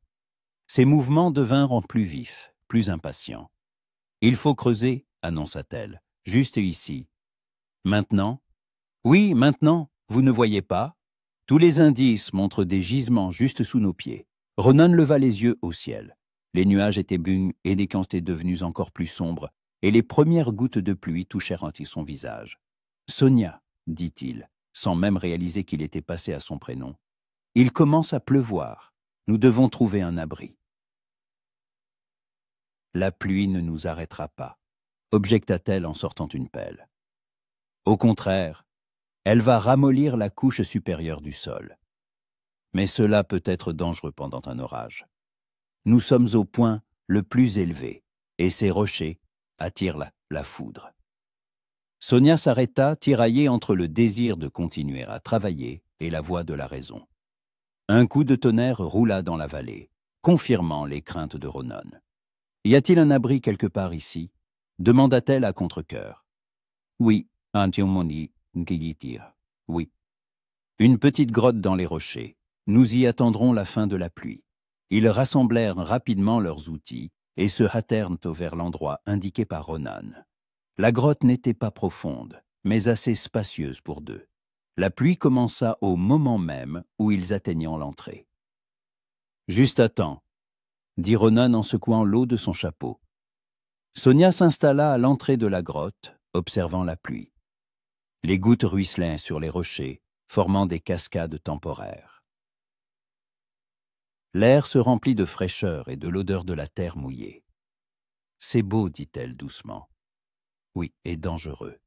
Speaker 1: Ses mouvements devinrent plus vifs, plus impatients. « Il faut creuser », annonça-t-elle, « juste ici. »« Maintenant ?»« Oui, maintenant. Vous ne voyez pas ? Tous les indices montrent des gisements juste sous nos pieds. » Ronan leva les yeux au ciel. Les nuages étaient bruns et les camps étaient devenus encore plus sombres, et les premières gouttes de pluie touchèrent son visage. « Sonia, » dit-il, sans même réaliser qu'il était passé à son prénom, « il commence à pleuvoir. Nous devons trouver un abri. » « La pluie ne nous arrêtera pas, » objecta-t-elle en sortant une pelle. « Au contraire, elle va ramollir la couche supérieure du sol. Mais cela peut être dangereux pendant un orage. Nous sommes au point le plus élevé, et ces rochers attirent la foudre. » Sonia s'arrêta, tiraillée entre le désir de continuer à travailler et la voix de la raison. Un coup de tonnerre roula dans la vallée, confirmant les craintes de Ronan. « Y a-t-il un abri quelque part ici » demanda-t-elle à contre-cœur. « Oui, Antiomoni Ngigitir. Oui. Une petite grotte dans les rochers. Nous y attendrons la fin de la pluie. » Ils rassemblèrent rapidement leurs outils et se hâtèrent vers l'endroit indiqué par Ronan. La grotte n'était pas profonde, mais assez spacieuse pour deux. La pluie commença au moment même où ils atteignaient l'entrée. « Juste à temps, » dit Ronan en secouant l'eau de son chapeau. Sonia s'installa à l'entrée de la grotte, observant la pluie. Les gouttes ruisselaient sur les rochers, formant des cascades temporaires. L'air se remplit de fraîcheur et de l'odeur de la terre mouillée. « C'est beau, dit-elle doucement. Oui, et dangereux. »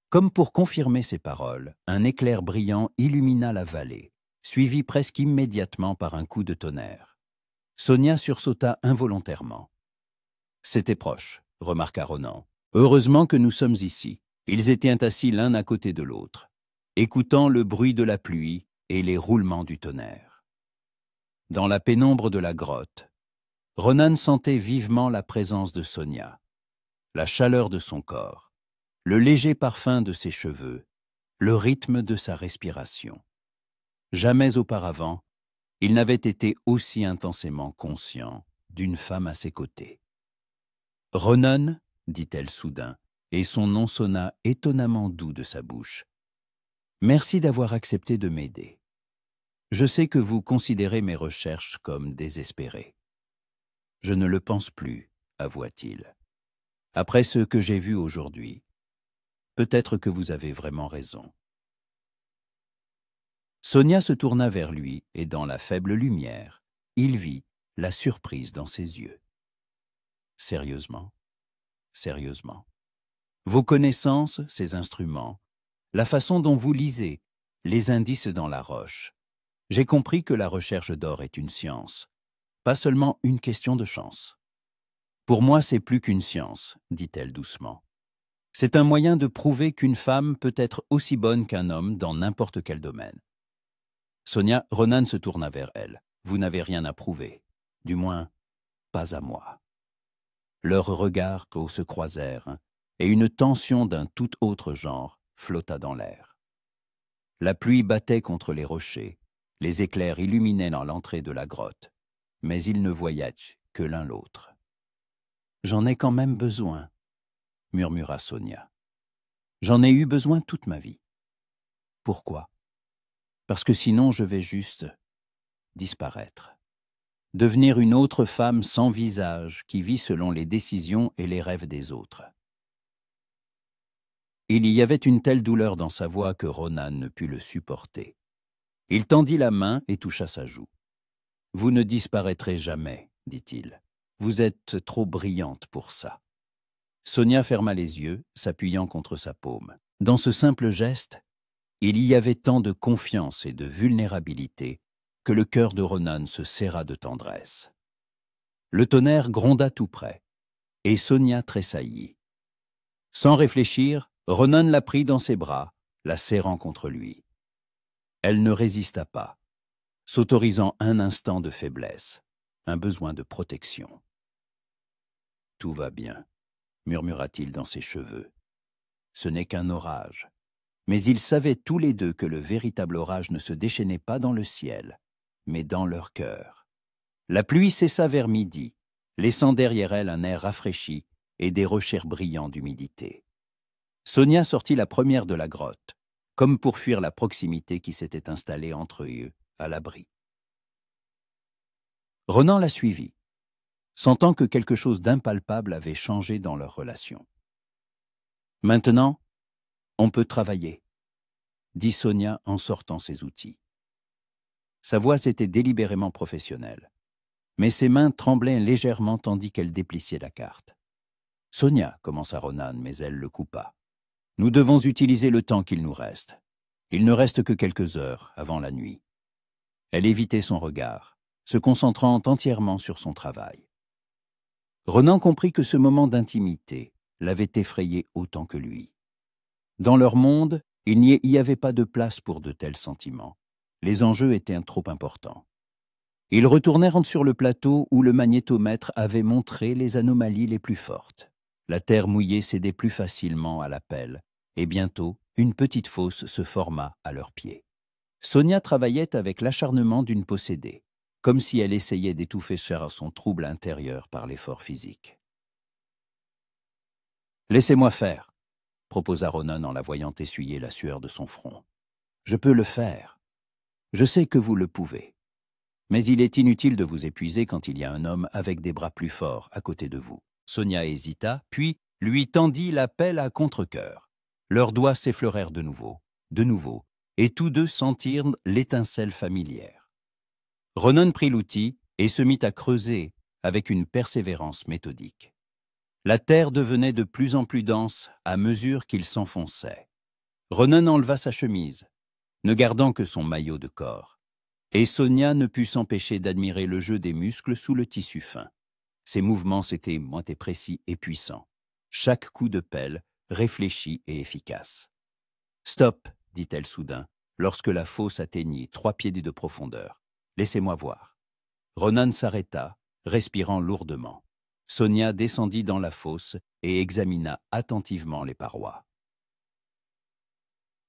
Speaker 1: Comme pour confirmer ces paroles, un éclair brillant illumina la vallée, suivi presque immédiatement par un coup de tonnerre. Sonia sursauta involontairement. « C'était proche, » remarqua Ronan. « Heureusement que nous sommes ici. » Ils étaient assis l'un à côté de l'autre, écoutant le bruit de la pluie et les roulements du tonnerre. Dans la pénombre de la grotte, Ronan sentait vivement la présence de Sonia, la chaleur de son corps, le léger parfum de ses cheveux, le rythme de sa respiration. Jamais auparavant, il n'avait été aussi intensément conscient d'une femme à ses côtés. « Ronan, dit-elle soudain, et son nom sonna étonnamment doux de sa bouche. « Merci d'avoir accepté de m'aider. Je sais que vous considérez mes recherches comme désespérées. »« Je ne le pense plus, avoua-t-il. Après ce que j'ai vu aujourd'hui, peut-être que vous avez vraiment raison. » Sonia se tourna vers lui et dans la faible lumière, il vit la surprise dans ses yeux. « Sérieusement, sérieusement. Vos connaissances, ces instruments, la façon dont vous lisez, les indices dans la roche. J'ai compris que la recherche d'or est une science, pas seulement une question de chance. Pour moi, c'est plus qu'une science, dit-elle doucement. C'est un moyen de prouver qu'une femme peut être aussi bonne qu'un homme dans n'importe quel domaine. Sonia, Ronan se tourna vers elle. Vous n'avez rien à prouver, du moins, pas à moi. Leurs regards se croisèrent, et une tension d'un tout autre genre flotta dans l'air. La pluie battait contre les rochers, les éclairs illuminaient dans l'entrée de la grotte, mais ils ne voyaient que l'un l'autre. « J'en ai quand même besoin, » murmura Sonia. « J'en ai eu besoin toute ma vie. » « Pourquoi ? Parce que sinon je vais juste disparaître. Devenir une autre femme sans visage qui vit selon les décisions et les rêves des autres. » Il y avait une telle douleur dans sa voix que Ronan ne put le supporter. Il tendit la main et toucha sa joue. « Vous ne disparaîtrez jamais, dit-il. Vous êtes trop brillante pour ça. » Sonia ferma les yeux, s'appuyant contre sa paume. Dans ce simple geste, il y avait tant de confiance et de vulnérabilité que le cœur de Ronan se serra de tendresse. Le tonnerre gronda tout près, et Sonia tressaillit. Sans réfléchir, Ronan la prit dans ses bras, la serrant contre lui. Elle ne résista pas, s'autorisant un instant de faiblesse, un besoin de protection. « Tout va bien, » murmura-t-il dans ses cheveux. Ce n'est qu'un orage. Mais ils savaient tous les deux que le véritable orage ne se déchaînait pas dans le ciel, mais dans leur cœur. La pluie cessa vers midi, laissant derrière elle un air rafraîchi et des rochers brillants d'humidité. Sonia sortit la première de la grotte, comme pour fuir la proximité qui s'était installée entre eux, à l'abri. Ronan la suivit, sentant que quelque chose d'impalpable avait changé dans leur relation. « Maintenant, on peut travailler, » dit Sonia en sortant ses outils. Sa voix était délibérément professionnelle, mais ses mains tremblaient légèrement tandis qu'elle déplissait la carte. « Sonia, » commença Ronan, mais elle le coupa. « Nous devons utiliser le temps qu'il nous reste. Il ne reste que quelques heures avant la nuit. » Elle évitait son regard, se concentrant entièrement sur son travail. Ronan comprit que ce moment d'intimité l'avait effrayé autant que lui. Dans leur monde, il n'y y avait pas de place pour de tels sentiments. Les enjeux étaient trop importants. Ils retournèrent sur le plateau où le magnétomètre avait montré les anomalies les plus fortes. La terre mouillée cédait plus facilement à la pelle, et bientôt, une petite fosse se forma à leurs pieds. Sonia travaillait avec l'acharnement d'une possédée, comme si elle essayait d'étouffer son trouble intérieur par l'effort physique. « Laissez-moi faire », proposa Ronan en la voyant essuyer la sueur de son front. « Je peux le faire. Je sais que vous le pouvez. Mais il est inutile de vous épuiser quand il y a un homme avec des bras plus forts à côté de vous. » Sonia hésita, puis lui tendit la pelle à contre-cœur. Leurs doigts s'effleurèrent de nouveau, et tous deux sentirent l'étincelle familière. Ronan prit l'outil et se mit à creuser avec une persévérance méthodique. La terre devenait de plus en plus dense à mesure qu'il s'enfonçait. Ronan enleva sa chemise, ne gardant que son maillot de corps. Et Sonia ne put s'empêcher d'admirer le jeu des muscles sous le tissu fin. Ses mouvements étaient précis et puissants. Chaque coup de pelle, réfléchi et efficace. « Stop !» dit-elle soudain, lorsque la fosse atteignit 3 pieds de profondeur. « Laissez-moi voir. » Ronan s'arrêta, respirant lourdement. Sonia descendit dans la fosse et examina attentivement les parois.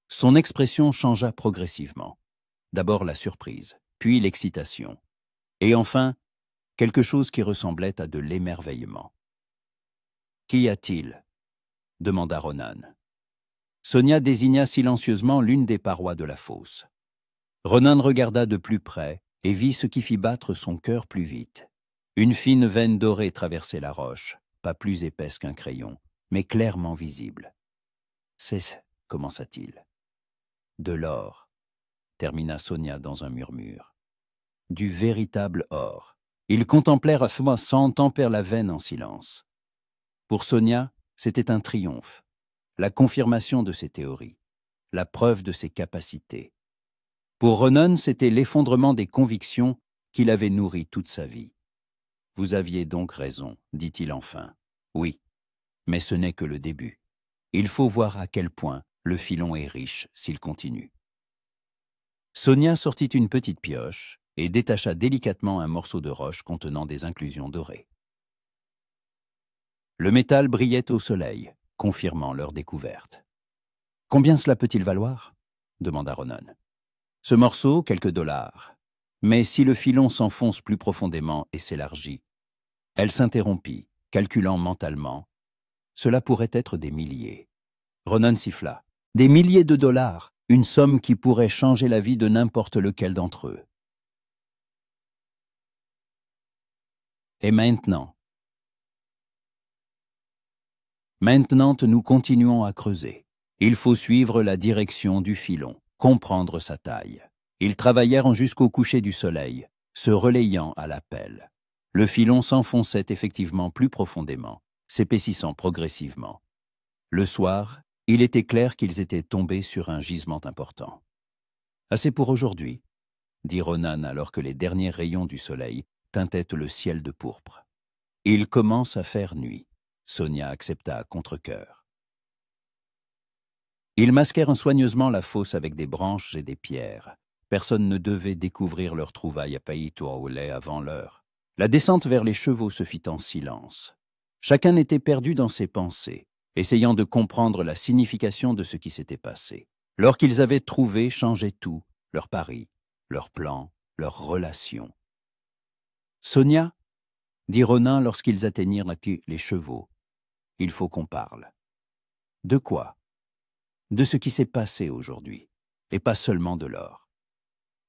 Speaker 1: Son expression changea progressivement. D'abord la surprise, puis l'excitation, et enfin quelque chose qui ressemblait à de l'émerveillement. « Qu'y a-t-il » demanda Ronan. Sonia désigna silencieusement l'une des parois de la fosse. Ronan regarda de plus près et vit ce qui fit battre son cœur plus vite. Une fine veine dorée traversait la roche, pas plus épaisse qu'un crayon, mais clairement visible. « C'est, » commença-t-il. « De l'or, » termina Sonia dans un murmure. « Du véritable or. » Ils contemplèrent sans tempère la veine en silence. Pour Sonia, c'était un triomphe, la confirmation de ses théories, la preuve de ses capacités. Pour Ronan, c'était l'effondrement des convictions qu'il avait nourries toute sa vie. « Vous aviez donc raison, » dit-il enfin. « Oui, mais ce n'est que le début. Il faut voir à quel point le filon est riche s'il continue. » Sonia sortit une petite pioche et détacha délicatement un morceau de roche contenant des inclusions dorées. Le métal brillait au soleil, confirmant leur découverte. « Combien cela peut-il valoir » demanda Ronan. « Ce morceau, quelques dollars. Mais si le filon s'enfonce plus profondément et s'élargit. » Elle s'interrompit, calculant mentalement. Cela pourrait être des milliers. Ronan siffla. « Des milliers de dollars, une somme qui pourrait changer la vie de n'importe lequel d'entre eux. » Et maintenant ? Maintenant, nous continuons à creuser. Il faut suivre la direction du filon, comprendre sa taille. Ils travaillèrent jusqu'au coucher du soleil, se relayant à la pelle. Le filon s'enfonçait effectivement plus profondément, s'épaississant progressivement. Le soir, il était clair qu'ils étaient tombés sur un gisement important. « Assez pour aujourd'hui » dit Ronan alors que les derniers rayons du soleil teintaient le ciel de pourpre. « Il commence à faire nuit. » Sonia accepta à contre-cœur. Ils masquèrent soigneusement la fosse avec des branches et des pierres. Personne ne devait découvrir leur trouvaille à Païtoaolé avant l'heure. La descente vers les chevaux se fit en silence. Chacun était perdu dans ses pensées, essayant de comprendre la signification de ce qui s'était passé. L'or qu'ils avaient trouvé changeait tout, leur pari, leurs plans, leurs relations. « Sonia » dit Ronan lorsqu'ils atteignirent les chevaux. « Il faut qu'on parle. » « De quoi ?»« De ce qui s'est passé aujourd'hui, et pas seulement de l'or. »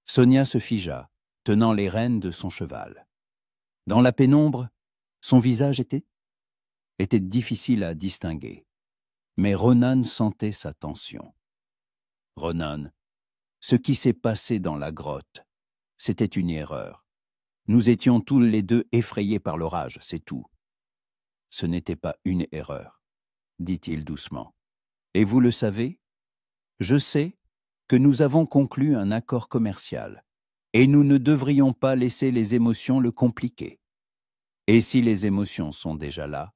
Speaker 1: Sonia se figea, tenant les rênes de son cheval. Dans la pénombre, son visage était difficile à distinguer, mais Ronan sentait sa tension. « Ronan, ce qui s'est passé dans la grotte, c'était une erreur. Nous étions tous les deux effrayés par l'orage, c'est tout. » « Ce n'était pas une erreur, » dit-il doucement. « Et vous le savez ? Je sais que nous avons conclu un accord commercial, et nous ne devrions pas laisser les émotions le compliquer. Et si les émotions sont déjà là ?»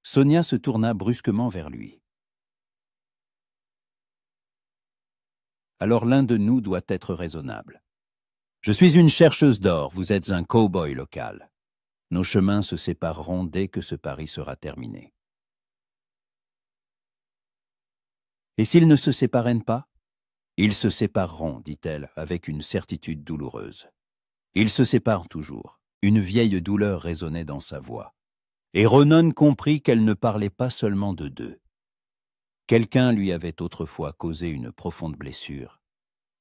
Speaker 1: Sonia se tourna brusquement vers lui. alors l'un de nous doit être raisonnable. Je suis une chercheuse d'or, vous êtes un cow-boy local. Nos chemins se sépareront dès que ce pari sera terminé. Et s'ils ne se séparennent pas? Ils se sépareront, dit-elle, avec une certitude douloureuse. Ils se séparent toujours. Une vieille douleur résonnait dans sa voix. Et Ronan comprit qu'elle ne parlait pas seulement de deux. Quelqu'un lui avait autrefois causé une profonde blessure.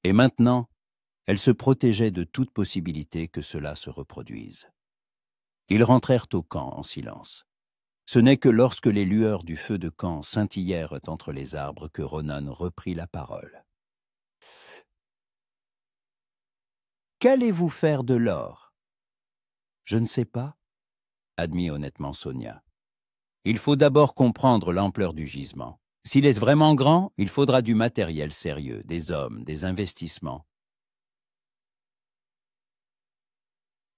Speaker 1: Et maintenant, elle se protégeait de toute possibilité que cela se reproduise. Ils rentrèrent au camp en silence. Ce n'est que lorsque les lueurs du feu de camp scintillèrent entre les arbres que Ronan reprit la parole. « Qu'allez-vous faire de l'or ?»« Je ne sais pas, » admit honnêtement Sonia. « Il faut d'abord comprendre l'ampleur du gisement. S'il est vraiment grand, il faudra du matériel sérieux, des hommes, des investissements.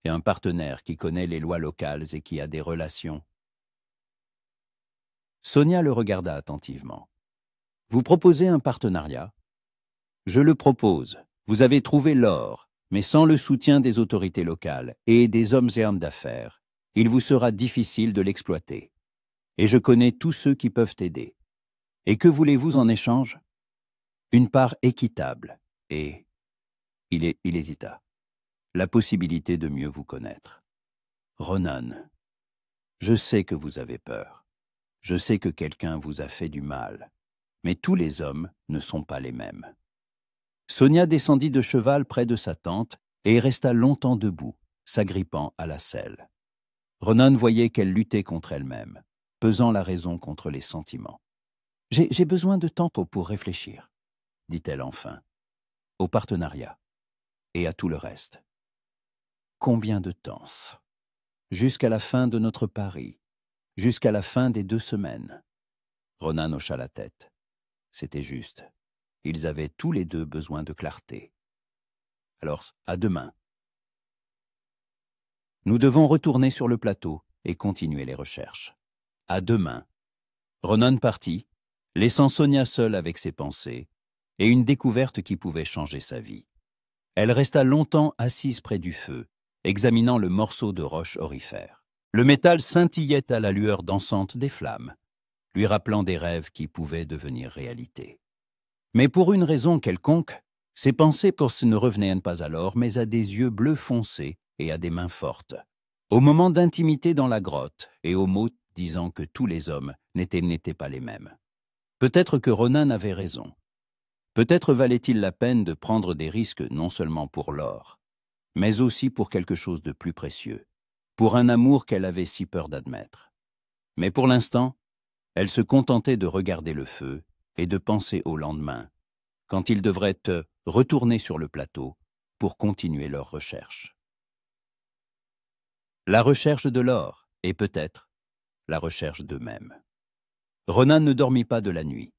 Speaker 1: Et un partenaire qui connaît les lois locales et qui a des relations. » Sonia le regarda attentivement. « Vous proposez un partenariat ? » ?»« Je le propose. Vous avez trouvé l'or, mais sans le soutien des autorités locales et des hommes et hommes d'affaires, il vous sera difficile de l'exploiter. Et je connais tous ceux qui peuvent aider. Et que voulez-vous en échange ? Une part équitable et... » Il hésita. « La possibilité de mieux vous connaître. Ronan, je sais que vous avez peur. Je sais que quelqu'un vous a fait du mal. Mais tous les hommes ne sont pas les mêmes. » Sonia descendit de cheval près de sa tante et resta longtemps debout, s'agrippant à la selle. Ronan voyait qu'elle luttait contre elle-même, pesant la raison contre les sentiments. « J'ai besoin de temps pour réfléchir, » dit-elle enfin, « au partenariat et à tout le reste. » « Combien de temps ? » ?»« Jusqu'à la fin de notre pari, jusqu'à la fin des 2 semaines. » Ronan hocha la tête. C'était juste. Ils avaient tous les deux besoin de clarté. « Alors, à demain. » « Nous devons retourner sur le plateau et continuer les recherches. À demain. » Ronan partit, laissant Sonia seule avec ses pensées et une découverte qui pouvait changer sa vie. Elle resta longtemps assise près du feu, examinant le morceau de roche aurifère. Le métal scintillait à la lueur dansante des flammes, lui rappelant des rêves qui pouvaient devenir réalité. Mais pour une raison quelconque, ses pensées ne revenaient pas alors, mais à des yeux bleus foncés et à des mains fortes. Au moment d'intimité dans la grotte et aux mots disant que tous les hommes n'étaient pas les mêmes. Peut-être que Ronan avait raison. Peut-être valait-il la peine de prendre des risques non seulement pour l'or, mais aussi pour quelque chose de plus précieux, pour un amour qu'elle avait si peur d'admettre. Mais pour l'instant, elle se contentait de regarder le feu et de penser au lendemain, quand ils devraient retourner sur le plateau pour continuer leur recherche. La recherche de l'or et peut-être la recherche d'eux-mêmes. Ronan ne dormit pas de la nuit.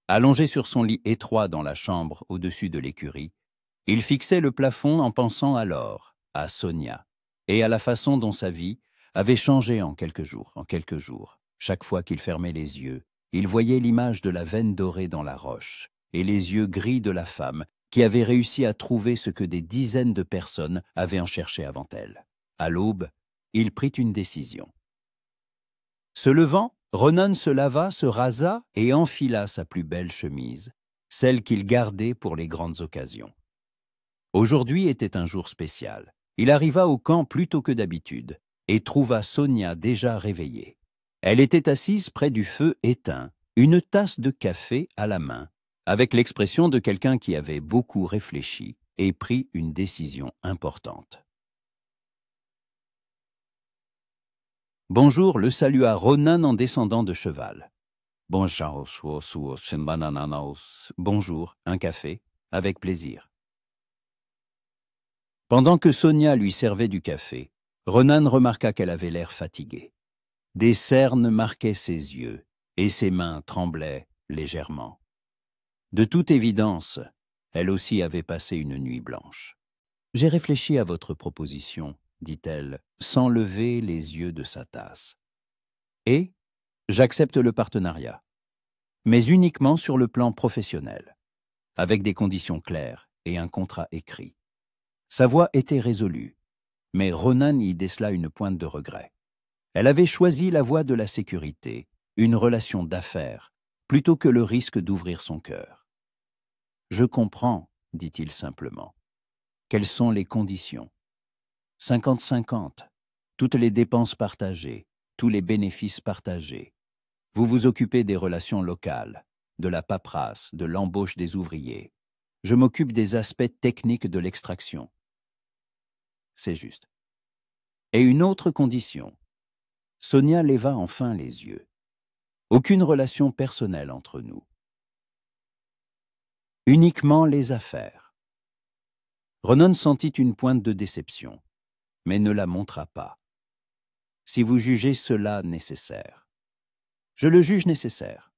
Speaker 1: Allongé sur son lit étroit dans la chambre au-dessus de l'écurie, il fixait le plafond en pensant à l'or, à Sonia, et à la façon dont sa vie avait changé en quelques jours. Chaque fois qu'il fermait les yeux, il voyait l'image de la veine dorée dans la roche et les yeux gris de la femme qui avait réussi à trouver ce que des dizaines de personnes avaient en cherché avant elle. À l'aube, il prit une décision. Se levant, Ronan se lava, se rasa et enfila sa plus belle chemise, celle qu'il gardait pour les grandes occasions. Aujourd'hui était un jour spécial. Il arriva au camp plus tôt que d'habitude et trouva Sonia déjà réveillée. Elle était assise près du feu éteint, une tasse de café à la main, avec l'expression de quelqu'un qui avait beaucoup réfléchi et pris une décision importante. Bonjour le salua Ronan en descendant de cheval. Bonjour, un café, avec plaisir. Pendant que Sonia lui servait du café, Ronan remarqua qu'elle avait l'air fatiguée. Des cernes marquaient ses yeux et ses mains tremblaient légèrement. De toute évidence, elle aussi avait passé une nuit blanche. « J'ai réfléchi à votre proposition, » dit-elle, sans lever les yeux de sa tasse. « Et j'accepte le partenariat, mais uniquement sur le plan professionnel. avec des conditions claires et un contrat écrit. Sa voix était résolue, mais Ronan y décela une pointe de regret. Elle avait choisi la voie de la sécurité, une relation d'affaires, plutôt que le risque d'ouvrir son cœur. « Je comprends, » dit-il simplement. « Quelles sont les conditions ? 50-50, toutes les dépenses partagées, tous les bénéfices partagés. Vous vous occupez des relations locales, de la paperasse, de l'embauche des ouvriers. Je m'occupe des aspects techniques de l'extraction. » C'est juste. Et une autre condition. Sonia leva enfin les yeux. Aucune relation personnelle entre nous. Uniquement les affaires. Ronan sentit une pointe de déception, mais ne la montra pas. Si vous jugez cela nécessaire. Je le juge nécessaire.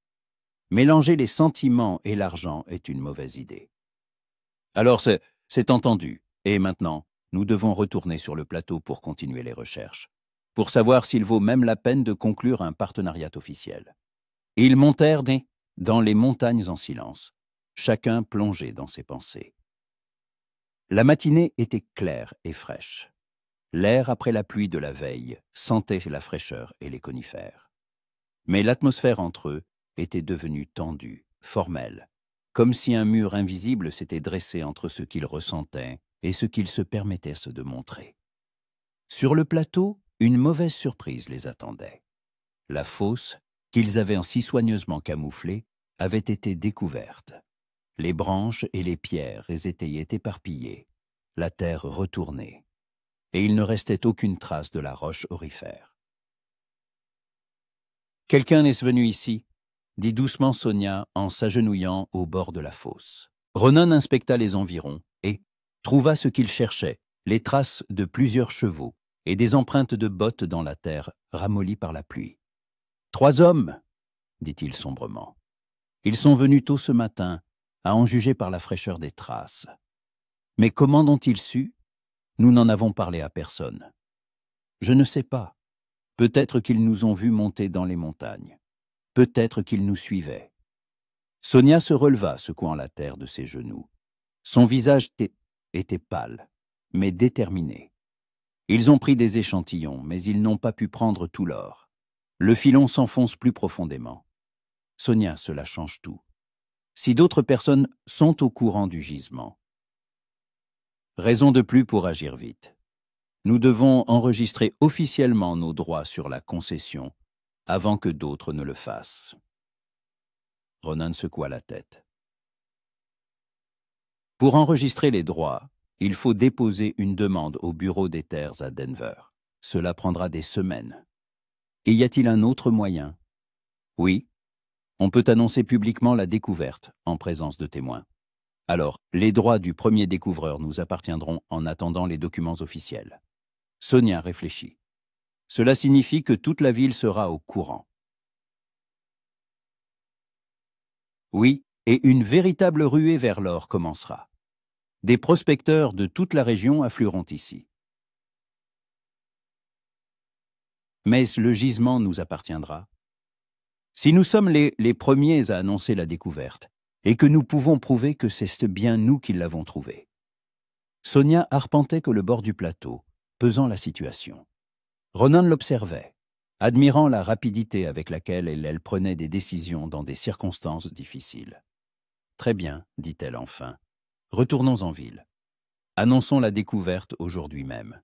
Speaker 1: Mélanger les sentiments et l'argent est une mauvaise idée. Alors c'est entendu. Et maintenant, nous devons retourner sur le plateau pour continuer les recherches, pour savoir s'il vaut même la peine de conclure un partenariat officiel. Ils montèrent dans les montagnes en silence, chacun plongé dans ses pensées. La matinée était claire et fraîche. L'air après la pluie de la veille sentait la fraîcheur et les conifères. Mais l'atmosphère entre eux était devenue tendue, formelle, comme si un mur invisible s'était dressé entre ce qu'ils ressentaient et ce qu'ils se permettaient de montrer. Sur le plateau, une mauvaise surprise les attendait. La fosse, qu'ils avaient si soigneusement camouflée, avait été découverte. Les branches et les pierres étaient éparpillées, la terre retournée, et il ne restait aucune trace de la roche aurifère. « Quelqu'un est venu ici ?» dit doucement Sonia en s'agenouillant au bord de la fosse. Ronan inspecta les environs et trouva ce qu'il cherchait, les traces de plusieurs chevaux et des empreintes de bottes dans la terre ramollie par la pluie. « 3 hommes !» dit-il sombrement. « Ils sont venus tôt ce matin, à en juger par la fraîcheur des traces. Mais comment ont-ils su ? Nous n'en avons parlé à personne. Je ne sais pas. Peut-être qu'ils nous ont vus monter dans les montagnes. Peut-être qu'ils nous suivaient. » Sonia se releva, secouant la terre de ses genoux. Son visage était pâle, mais déterminé. Ils ont pris des échantillons, mais ils n'ont pas pu prendre tout l'or. Le filon s'enfonce plus profondément. Sonia, cela change tout. Si d'autres personnes sont au courant du gisement. Raison de plus pour agir vite. Nous devons enregistrer officiellement nos droits sur la concession avant que d'autres ne le fassent. Ronan secoua la tête. Pour enregistrer les droits, il faut déposer une demande au bureau des terres à Denver. Cela prendra des semaines. Et y a-t-il un autre moyen? Oui, on peut annoncer publiquement la découverte en présence de témoins. Alors, les droits du premier découvreur nous appartiendront en attendant les documents officiels. Sonia réfléchit. Cela signifie que toute la ville sera au courant. Oui, et une véritable ruée vers l'or commencera. Des prospecteurs de toute la région afflueront ici. Mais le gisement nous appartiendra. Si nous sommes les premiers à annoncer la découverte, et que nous pouvons prouver que c'est bien nous qui l'avons trouvé. Sonia arpentait que le bord du plateau, pesant la situation. Ronan l'observait, admirant la rapidité avec laquelle elle prenait des décisions dans des circonstances difficiles. « Très bien, dit-elle enfin. Retournons en ville. Annonçons la découverte aujourd'hui même. »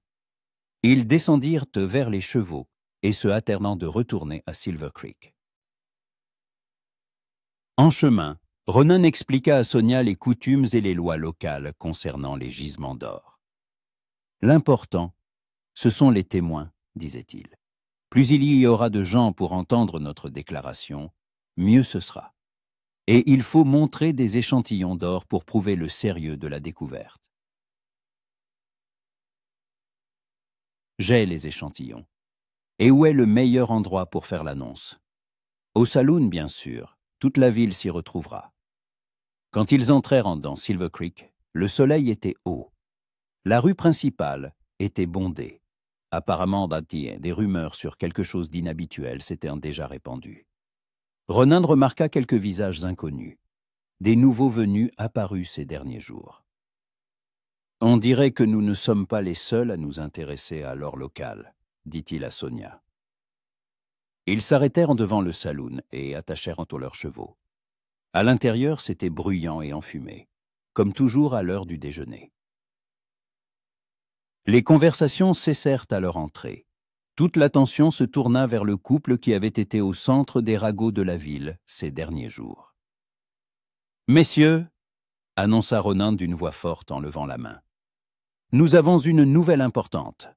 Speaker 1: Ils descendirent vers les chevaux et se hâtèrent de retourner à Silver Creek. En chemin, Ronan expliqua à Sonia les coutumes et les lois locales concernant les gisements d'or. « L'important, ce sont les témoins, disait-il. Plus il y aura de gens pour entendre notre déclaration, mieux ce sera. Et il faut montrer des échantillons d'or pour prouver le sérieux de la découverte. J'ai les échantillons. Et où est le meilleur endroit pour faire l'annonce? Au saloon, bien sûr, toute la ville s'y retrouvera. Quand ils entrèrent dans Silver Creek, le soleil était haut. La rue principale était bondée. Apparemment, des rumeurs sur quelque chose d'inhabituel s'étaient déjà répandues. Ronan remarqua quelques visages inconnus. des nouveaux venus apparus ces derniers jours. On dirait que nous ne sommes pas les seuls à nous intéresser à l'or local, dit-il à Sonia. Ils s'arrêtèrent devant le saloon et attachèrent leurs chevaux. À l'intérieur, c'était bruyant et enfumé, comme toujours à l'heure du déjeuner. Les conversations cessèrent à leur entrée. Toute l'attention se tourna vers le couple qui avait été au centre des ragots de la ville ces derniers jours. « Messieurs, » annonça Ronan d'une voix forte en levant la main, « nous avons une nouvelle importante. »«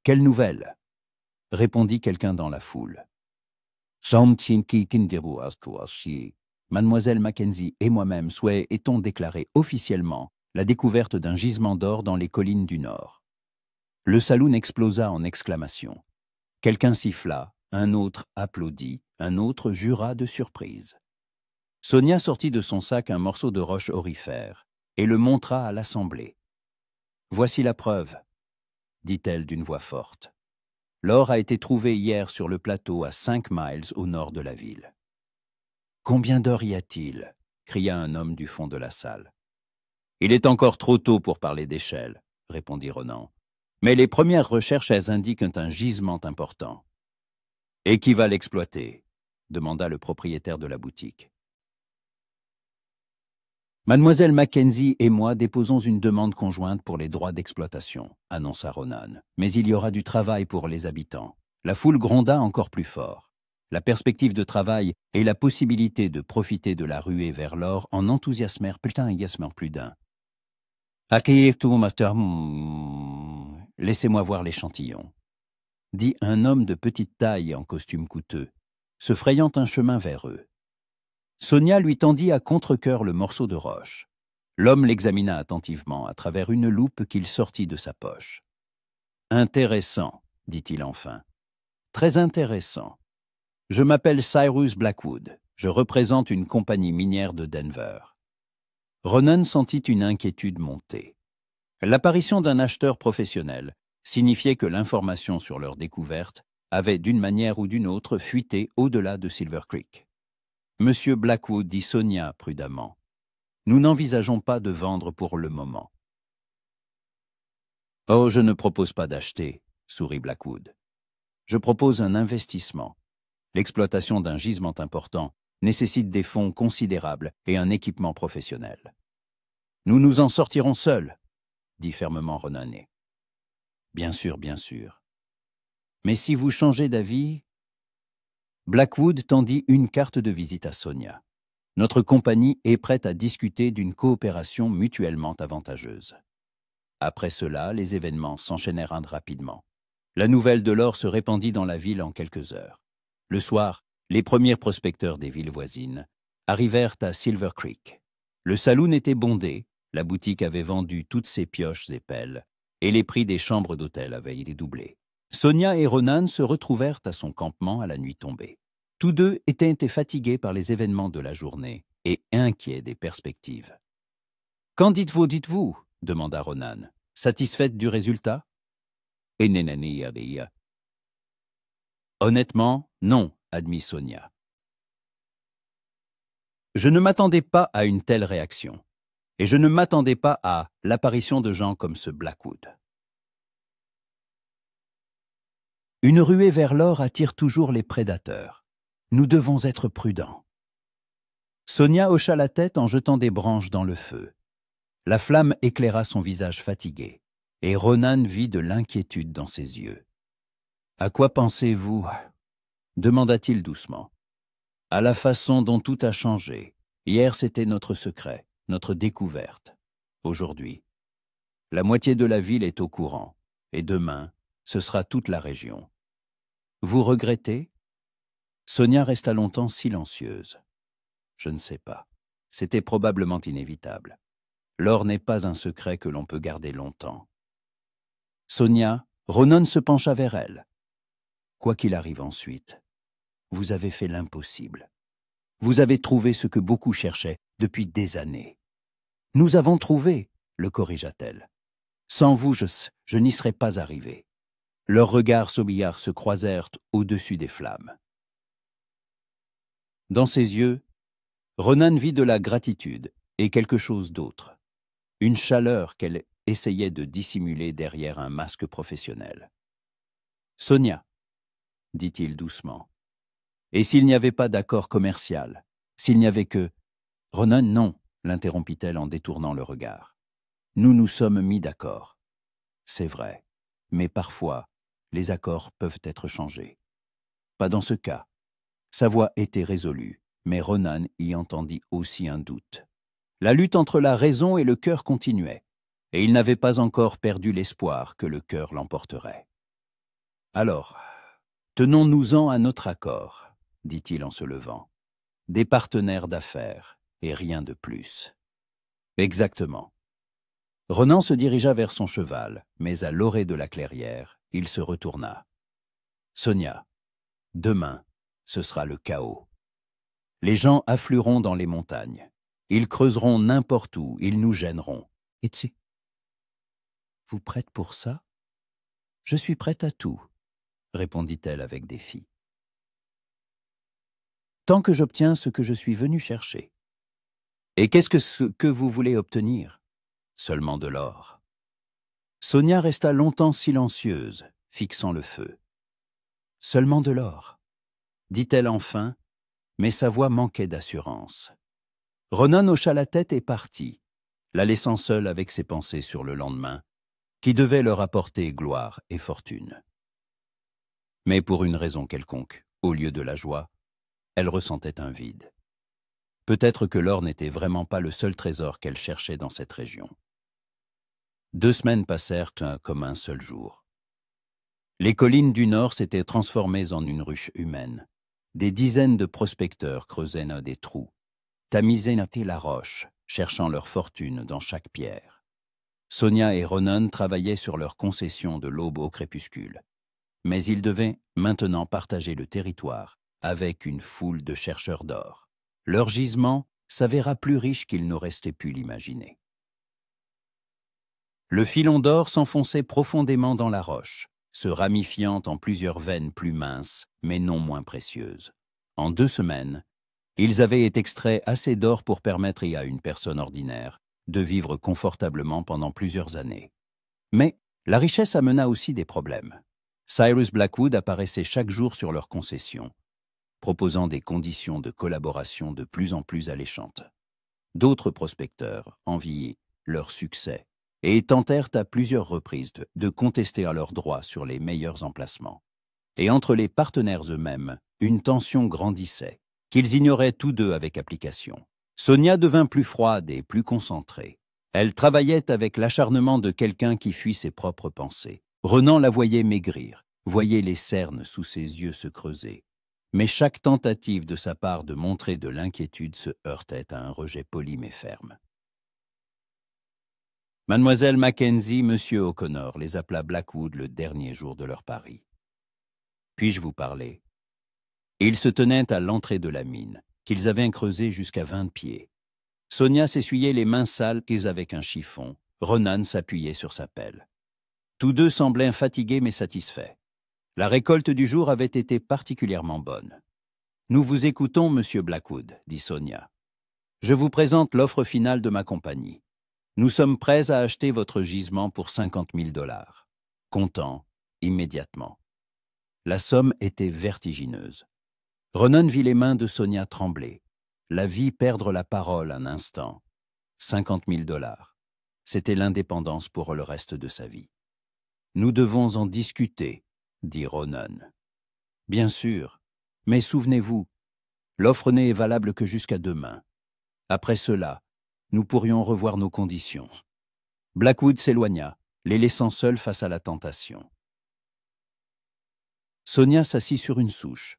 Speaker 1: Quelle nouvelle ?» répondit quelqu'un dans la foule. Mademoiselle Mackenzie et moi-même souhaitons déclarer officiellement la découverte d'un gisement d'or dans les collines du Nord. Le saloon explosa en exclamations. Quelqu'un siffla, un autre applaudit, un autre jura de surprise. Sonia sortit de son sac un morceau de roche aurifère et le montra à l'assemblée. « Voici la preuve, » dit-elle d'une voix forte. L'or a été trouvé hier sur le plateau à 5 miles au nord de la ville. « Combien d'or y a-t-il » cria un homme du fond de la salle. « Il est encore trop tôt pour parler d'échelle, » répondit Ronan. « Mais les premières recherches indiquent un gisement important. »« Et qui va l'exploiter » demanda le propriétaire de la boutique. « Mademoiselle Mackenzie et moi déposons une demande conjointe pour les droits d'exploitation, » annonça Ronan. « Mais il y aura du travail pour les habitants. » La foule gronda encore plus fort. La perspective de travail et la possibilité de profiter de la ruée vers l'or en enthousiasmèrent plus d'un. « Laissez-moi voir l'échantillon, » dit un homme de petite taille en costume coûteux, se frayant un chemin vers eux. Sonia lui tendit à contre-cœur le morceau de roche. L'homme l'examina attentivement à travers une loupe qu'il sortit de sa poche. « Intéressant, » dit-il enfin. « Très intéressant. Je m'appelle Cyrus Blackwood. Je représente une compagnie minière de Denver. » Ronan sentit une inquiétude monter. L'apparition d'un acheteur professionnel signifiait que l'information sur leur découverte avait d'une manière ou d'une autre fuité au-delà de Silver Creek. « Monsieur Blackwood, dit Sonia prudemment, nous n'envisageons pas de vendre pour le moment. »« Oh, je ne propose pas d'acheter, » sourit Blackwood. « Je propose un investissement. L'exploitation d'un gisement important nécessite des fonds considérables et un équipement professionnel. »« Nous nous en sortirons seuls, » dit fermement Ronanet. « Bien sûr, bien sûr. Mais si vous changez d'avis... » Blackwood tendit une carte de visite à Sonia. « Notre compagnie est prête à discuter d'une coopération mutuellement avantageuse. » Après cela, les événements s'enchaînèrent rapidement. La nouvelle de l'or se répandit dans la ville en quelques heures. Le soir, les premiers prospecteurs des villes voisines arrivèrent à Silver Creek. Le saloon était bondé, la boutique avait vendu toutes ses pioches et pelles, et les prix des chambres d'hôtel avaient été doublés. Sonia et Ronan se retrouvèrent à son campement à la nuit tombée. Tous deux étaient fatigués par les événements de la journée et inquiets des perspectives. « Qu'en dites-vous » demanda Ronan. « Satisfaite du résultat ?»« Honnêtement, non, » admit Sonia. « Je ne m'attendais pas à une telle réaction, et je ne m'attendais pas à l'apparition de gens comme ce Blackwood. » Une ruée vers l'or attire toujours les prédateurs. Nous devons être prudents. Sonia hocha la tête en jetant des branches dans le feu. La flamme éclaira son visage fatigué, et Ronan vit de l'inquiétude dans ses yeux. « À quoi pensez-vous » demanda-t-il doucement. « À la façon dont tout a changé. Hier, c'était notre secret, notre découverte. Aujourd'hui, la moitié de la ville est au courant, et demain, ce sera toute la région. Vous regrettez ?» Sonia resta longtemps silencieuse. « Je ne sais pas. C'était probablement inévitable. L'or n'est pas un secret que l'on peut garder longtemps. » Sonia, Ronan se pencha vers elle. « Quoi qu'il arrive ensuite, vous avez fait l'impossible. Vous avez trouvé ce que beaucoup cherchaient depuis des années. »« Nous avons trouvé, » le corrigea-t-elle. « Sans vous, je n'y serais pas arrivé. » Leurs regards saubillards se croisèrent au-dessus des flammes. Dans ses yeux, Ronan vit de la gratitude et quelque chose d'autre. Une chaleur qu'elle essayait de dissimuler derrière un masque professionnel. « Sonia, dit-il doucement, et s'il n'y avait pas d'accord commercial, s'il n'y avait que… » « Ronan, non, l'interrompit-elle en détournant le regard. Nous nous sommes mis d'accord. C'est vrai, mais parfois, les accords peuvent être changés. Pas dans ce cas. Sa voix était résolue, mais Ronan y entendit aussi un doute. La lutte entre la raison et le cœur continuait, et il n'avait pas encore perdu l'espoir que le cœur l'emporterait. Alors, tenons-nous-en à notre accord, dit-il en se levant. Des partenaires d'affaires, et rien de plus. Exactement. Ronan se dirigea vers son cheval, mais à l'orée de la clairière, il se retourna. Sonia, demain, ce sera le chaos. Les gens afflueront dans les montagnes. Ils creuseront n'importe où, ils nous gêneront. Et tu? Vous prête pour ça? Je suis prête à tout, répondit-elle avec défi. Tant que j'obtiens ce que je suis venu chercher. Et qu'est-ce que vous voulez obtenir? Seulement de l'or. Sonia resta longtemps silencieuse, fixant le feu. Seulement de l'or, dit-elle enfin, mais sa voix manquait d'assurance. Ronan hocha la tête et partit, la laissant seule avec ses pensées sur le lendemain, qui devait leur apporter gloire et fortune. Mais pour une raison quelconque, au lieu de la joie, elle ressentait un vide. Peut-être que l'or n'était vraiment pas le seul trésor qu'elle cherchait dans cette région. 2 semaines passèrent comme un seul jour. Les collines du Nord s'étaient transformées en une ruche humaine. Des dizaines de prospecteurs creusaient des trous, tamisaient la roche, cherchant leur fortune dans chaque pierre. Sonia et Ronan travaillaient sur leurs concessions de l'aube au crépuscule. Mais ils devaient maintenant partager le territoire avec une foule de chercheurs d'or. Leur gisement s'avéra plus riche qu'ils n'auraient pu l'imaginer. Le filon d'or s'enfonçait profondément dans la roche, se ramifiant en plusieurs veines plus minces, mais non moins précieuses. En 2 semaines, ils avaient extrait assez d'or pour permettre à une personne ordinaire de vivre confortablement pendant plusieurs années. Mais la richesse amena aussi des problèmes. Cyrus Blackwood apparaissait chaque jour sur leurs concessions, proposant des conditions de collaboration de plus en plus alléchantes. D'autres prospecteurs enviaient leur succès et tentèrent à plusieurs reprises de contester à leurs droits sur les meilleurs emplacements. Et entre les partenaires eux-mêmes, une tension grandissait, qu'ils ignoraient tous deux avec application. Sonia devint plus froide et plus concentrée. Elle travaillait avec l'acharnement de quelqu'un qui fuit ses propres pensées. Ronan la voyait maigrir, voyait les cernes sous ses yeux se creuser. Mais chaque tentative de sa part de montrer de l'inquiétude se heurtait à un rejet poli mais ferme. Mademoiselle Mackenzie, Monsieur O'Connor les appela Blackwood le dernier jour de leur pari. « Puis-je vous parler ?» Ils se tenaient à l'entrée de la mine, qu'ils avaient creusée jusqu'à 20 pieds. Sonia s'essuyait les mains sales avec un chiffon. Ronan s'appuyait sur sa pelle. Tous deux semblaient fatigués mais satisfaits. La récolte du jour avait été particulièrement bonne. « Nous vous écoutons, Monsieur Blackwood, » dit Sonia. « Je vous présente l'offre finale de ma compagnie. Nous sommes prêts à acheter votre gisement pour 50 000 $. Comptant, immédiatement. » La somme était vertigineuse. Ronan vit les mains de Sonia trembler, la vit perdre la parole un instant. 50 000 $. C'était l'indépendance pour le reste de sa vie. « Nous devons en discuter, » dit Ronan. « Bien sûr, mais souvenez-vous, l'offre n'est valable que jusqu'à demain. Après cela, nous pourrions revoir nos conditions. » Blackwood s'éloigna, les laissant seuls face à la tentation. Sonia s'assit sur une souche,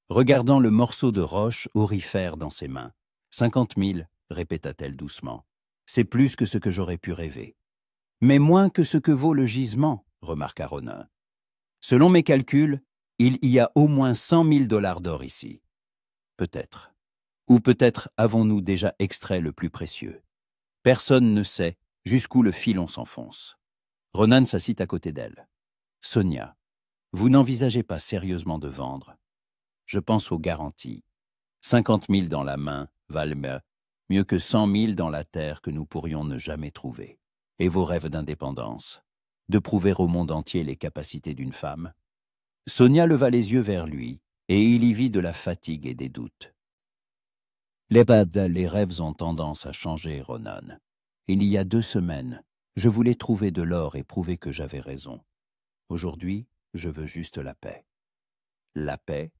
Speaker 1: regardant le morceau de roche aurifère dans ses mains. « 50 000, répéta-t-elle doucement. C'est plus que ce que j'aurais pu rêver. Mais moins que ce que vaut le gisement, remarqua Ronan. Selon mes calculs, il y a au moins 100 000 $ d'or ici. Peut-être. Ou peut-être avons-nous déjà extrait le plus précieux. Personne ne sait jusqu'où le filon s'enfonce. Ronan s'assit à côté d'elle. Sonia, vous n'envisagez pas sérieusement de vendre. Je pense aux garanties. 50 000 dans la main valent mieux que 100 000 dans la terre que nous pourrions ne jamais trouver. Et vos rêves d'indépendance, de prouver au monde entier les capacités d'une femme. Sonia leva les yeux vers lui, et il y vit de la fatigue et des doutes. Les rêves ont tendance à changer, Ronan. Il y a 2 semaines, je voulais trouver de l'or et prouver que j'avais raison. Aujourd'hui, je veux juste la paix. La paix?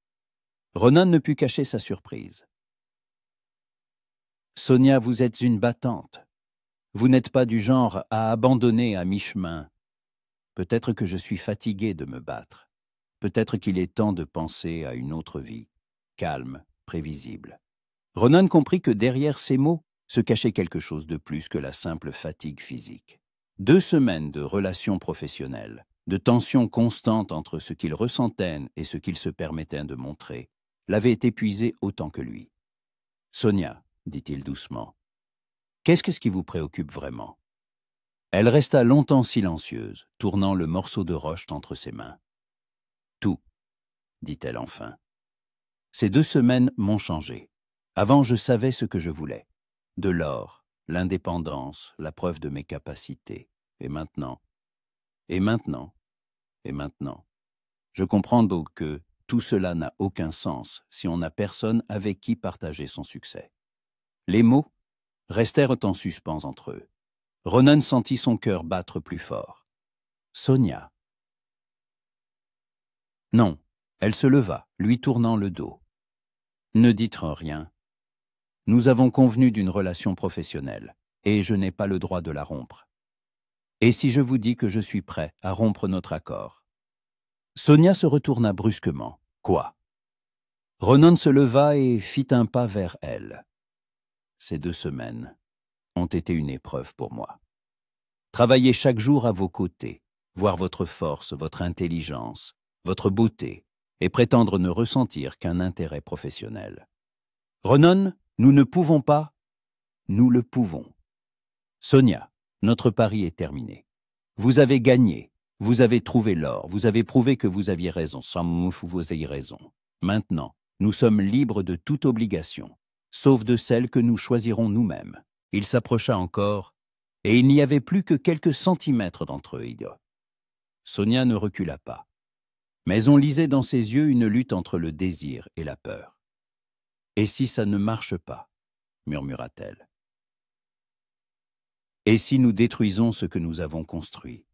Speaker 1: Ronan ne put cacher sa surprise. Sonia, vous êtes une battante. Vous n'êtes pas du genre à abandonner à mi-chemin. Peut-être que je suis fatigué de me battre. Peut-être qu'il est temps de penser à une autre vie, calme, prévisible. Ronan comprit que derrière ces mots se cachait quelque chose de plus que la simple fatigue physique. 2 semaines de relations professionnelles, de tensions constantes entre ce qu'il ressentait et ce qu'il se permettait de montrer, l'avaient épuisé autant que lui. « Sonia, dit-il doucement, qu'est-ce qui vous préoccupe vraiment ?» Elle resta longtemps silencieuse, tournant le morceau de roche entre ses mains. « Tout, dit-elle enfin. Ces 2 semaines m'ont changé. Avant, je savais ce que je voulais. De l'or, l'indépendance, la preuve de mes capacités. Et maintenant, je comprends donc que tout cela n'a aucun sens si on n'a personne avec qui partager son succès. » Les mots restèrent en suspens entre eux. Ronan sentit son cœur battre plus fort. « Sonia. » Non, elle se leva, lui tournant le dos. « Ne dites rien. Nous avons convenu d'une relation professionnelle, et je n'ai pas le droit de la rompre. Et si je vous dis que je suis prêt à rompre notre accord ?» Sonia se retourna brusquement. « Quoi ?» Ronan se leva et fit un pas vers elle. « Ces 2 semaines ont été une épreuve pour moi. Travailler chaque jour à vos côtés, voir votre force, votre intelligence, votre beauté, et prétendre ne ressentir qu'un intérêt professionnel. Ronan, nous ne pouvons pas, nous le pouvons. Sonia, notre pari est terminé. Vous avez gagné, vous avez trouvé l'or, vous avez prouvé que vous aviez raison, sans vous ayez raison. Maintenant, nous sommes libres de toute obligation, sauf de celle que nous choisirons nous-mêmes. » Il s'approcha encore, et il n'y avait plus que quelques centimètres d'entre eux. Sonia ne recula pas, mais on lisait dans ses yeux une lutte entre le désir et la peur. « Et si ça ne marche pas ?» murmura-t-elle. « Et si nous détruisons ce que nous avons construit ?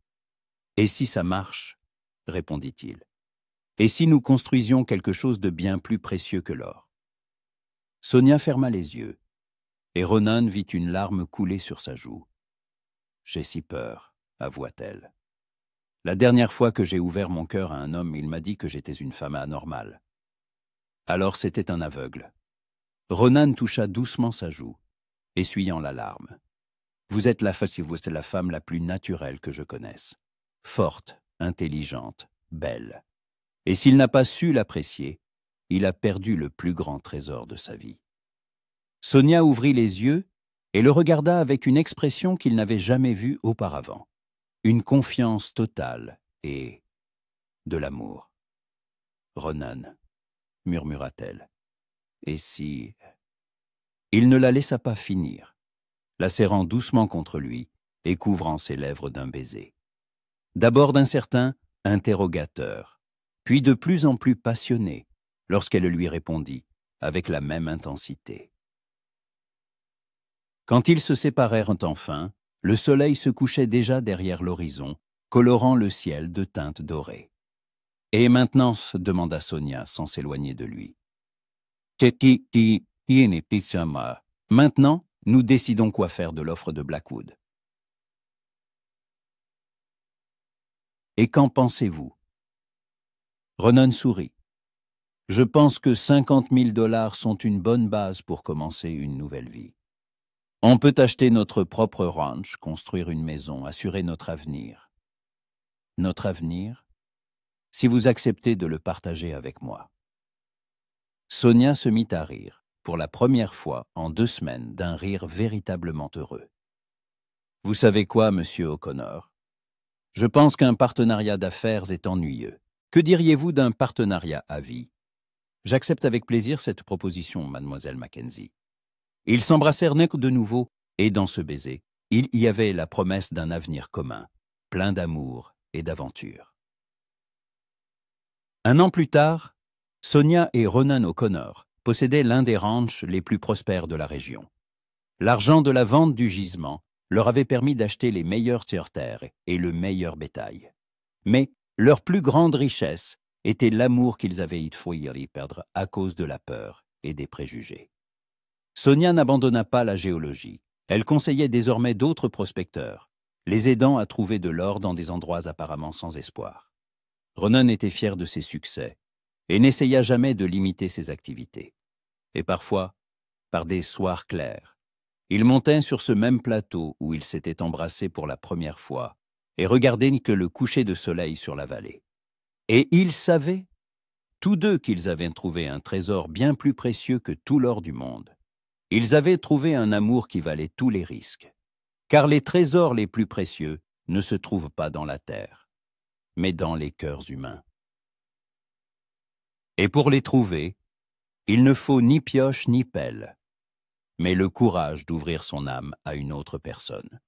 Speaker 1: Et si ça marche ?» répondit-il. « Et si nous construisions quelque chose de bien plus précieux que l'or ?» Sonia ferma les yeux, et Ronan vit une larme couler sur sa joue. « J'ai si peur, » avoua-t-elle. « La dernière fois que j'ai ouvert mon cœur à un homme, il m'a dit que j'étais une femme anormale. Alors c'était un aveugle. » Ronan toucha doucement sa joue, essuyant la larme. « Vous êtes la femme la plus naturelle que je connaisse. Forte, intelligente, belle. Et s'il n'a pas su l'apprécier, il a perdu le plus grand trésor de sa vie. » Sonia ouvrit les yeux et le regarda avec une expression qu'il n'avait jamais vue auparavant. Une confiance totale et de l'amour. « Ronan, » murmura-t-elle. « Et si... » Il ne la laissa pas finir, la serrant doucement contre lui et couvrant ses lèvres d'un baiser. D'abord d'un certain interrogateur, puis de plus en plus passionné, lorsqu'elle lui répondit avec la même intensité. Quand ils se séparèrent enfin, le soleil se couchait déjà derrière l'horizon, colorant le ciel de teintes dorées. « Et maintenant ?» demanda Sonia sans s'éloigner de lui. « Maintenant, nous décidons quoi faire de l'offre de Blackwood. » « Et qu'en pensez-vous ?» Ronan sourit. « Je pense que 50 000 $ sont une bonne base pour commencer une nouvelle vie. On peut acheter notre propre ranch, construire une maison, assurer notre avenir. Notre avenir, si vous acceptez de le partager avec moi. » Sonia se mit à rire, pour la première fois en 2 semaines, d'un rire véritablement heureux. « Vous savez quoi, monsieur O'Connor? Je pense qu'un partenariat d'affaires est ennuyeux. Que diriez-vous d'un partenariat à vie? J'accepte avec plaisir cette proposition, mademoiselle Mackenzie. Ils s'embrassèrent de nouveau, et dans ce baiser, il y avait la promesse d'un avenir commun, plein d'amour et d'aventure. Un an plus tard, Sonia et Ronan O'Connor possédaient l'un des ranchs les plus prospères de la région. L'argent de la vente du gisement leur avait permis d'acheter les meilleures terres et le meilleur bétail. Mais leur plus grande richesse était l'amour qu'ils avaient failli perdre à cause de la peur et des préjugés. Sonia n'abandonna pas la géologie. Elle conseillait désormais d'autres prospecteurs, les aidant à trouver de l'or dans des endroits apparemment sans espoir. Ronan était fier de ses succès et n'essaya jamais de limiter ses activités. Et parfois, par des soirs clairs, il montait sur ce même plateau où ils s'étaient embrassés pour la première fois et regardait que le coucher de soleil sur la vallée. Et ils savaient, tous deux, qu'ils avaient trouvé un trésor bien plus précieux que tout l'or du monde. Ils avaient trouvé un amour qui valait tous les risques, car les trésors les plus précieux ne se trouvent pas dans la terre, mais dans les cœurs humains. Et pour les trouver, il ne faut ni pioche ni pelle, mais le courage d'ouvrir son âme à une autre personne.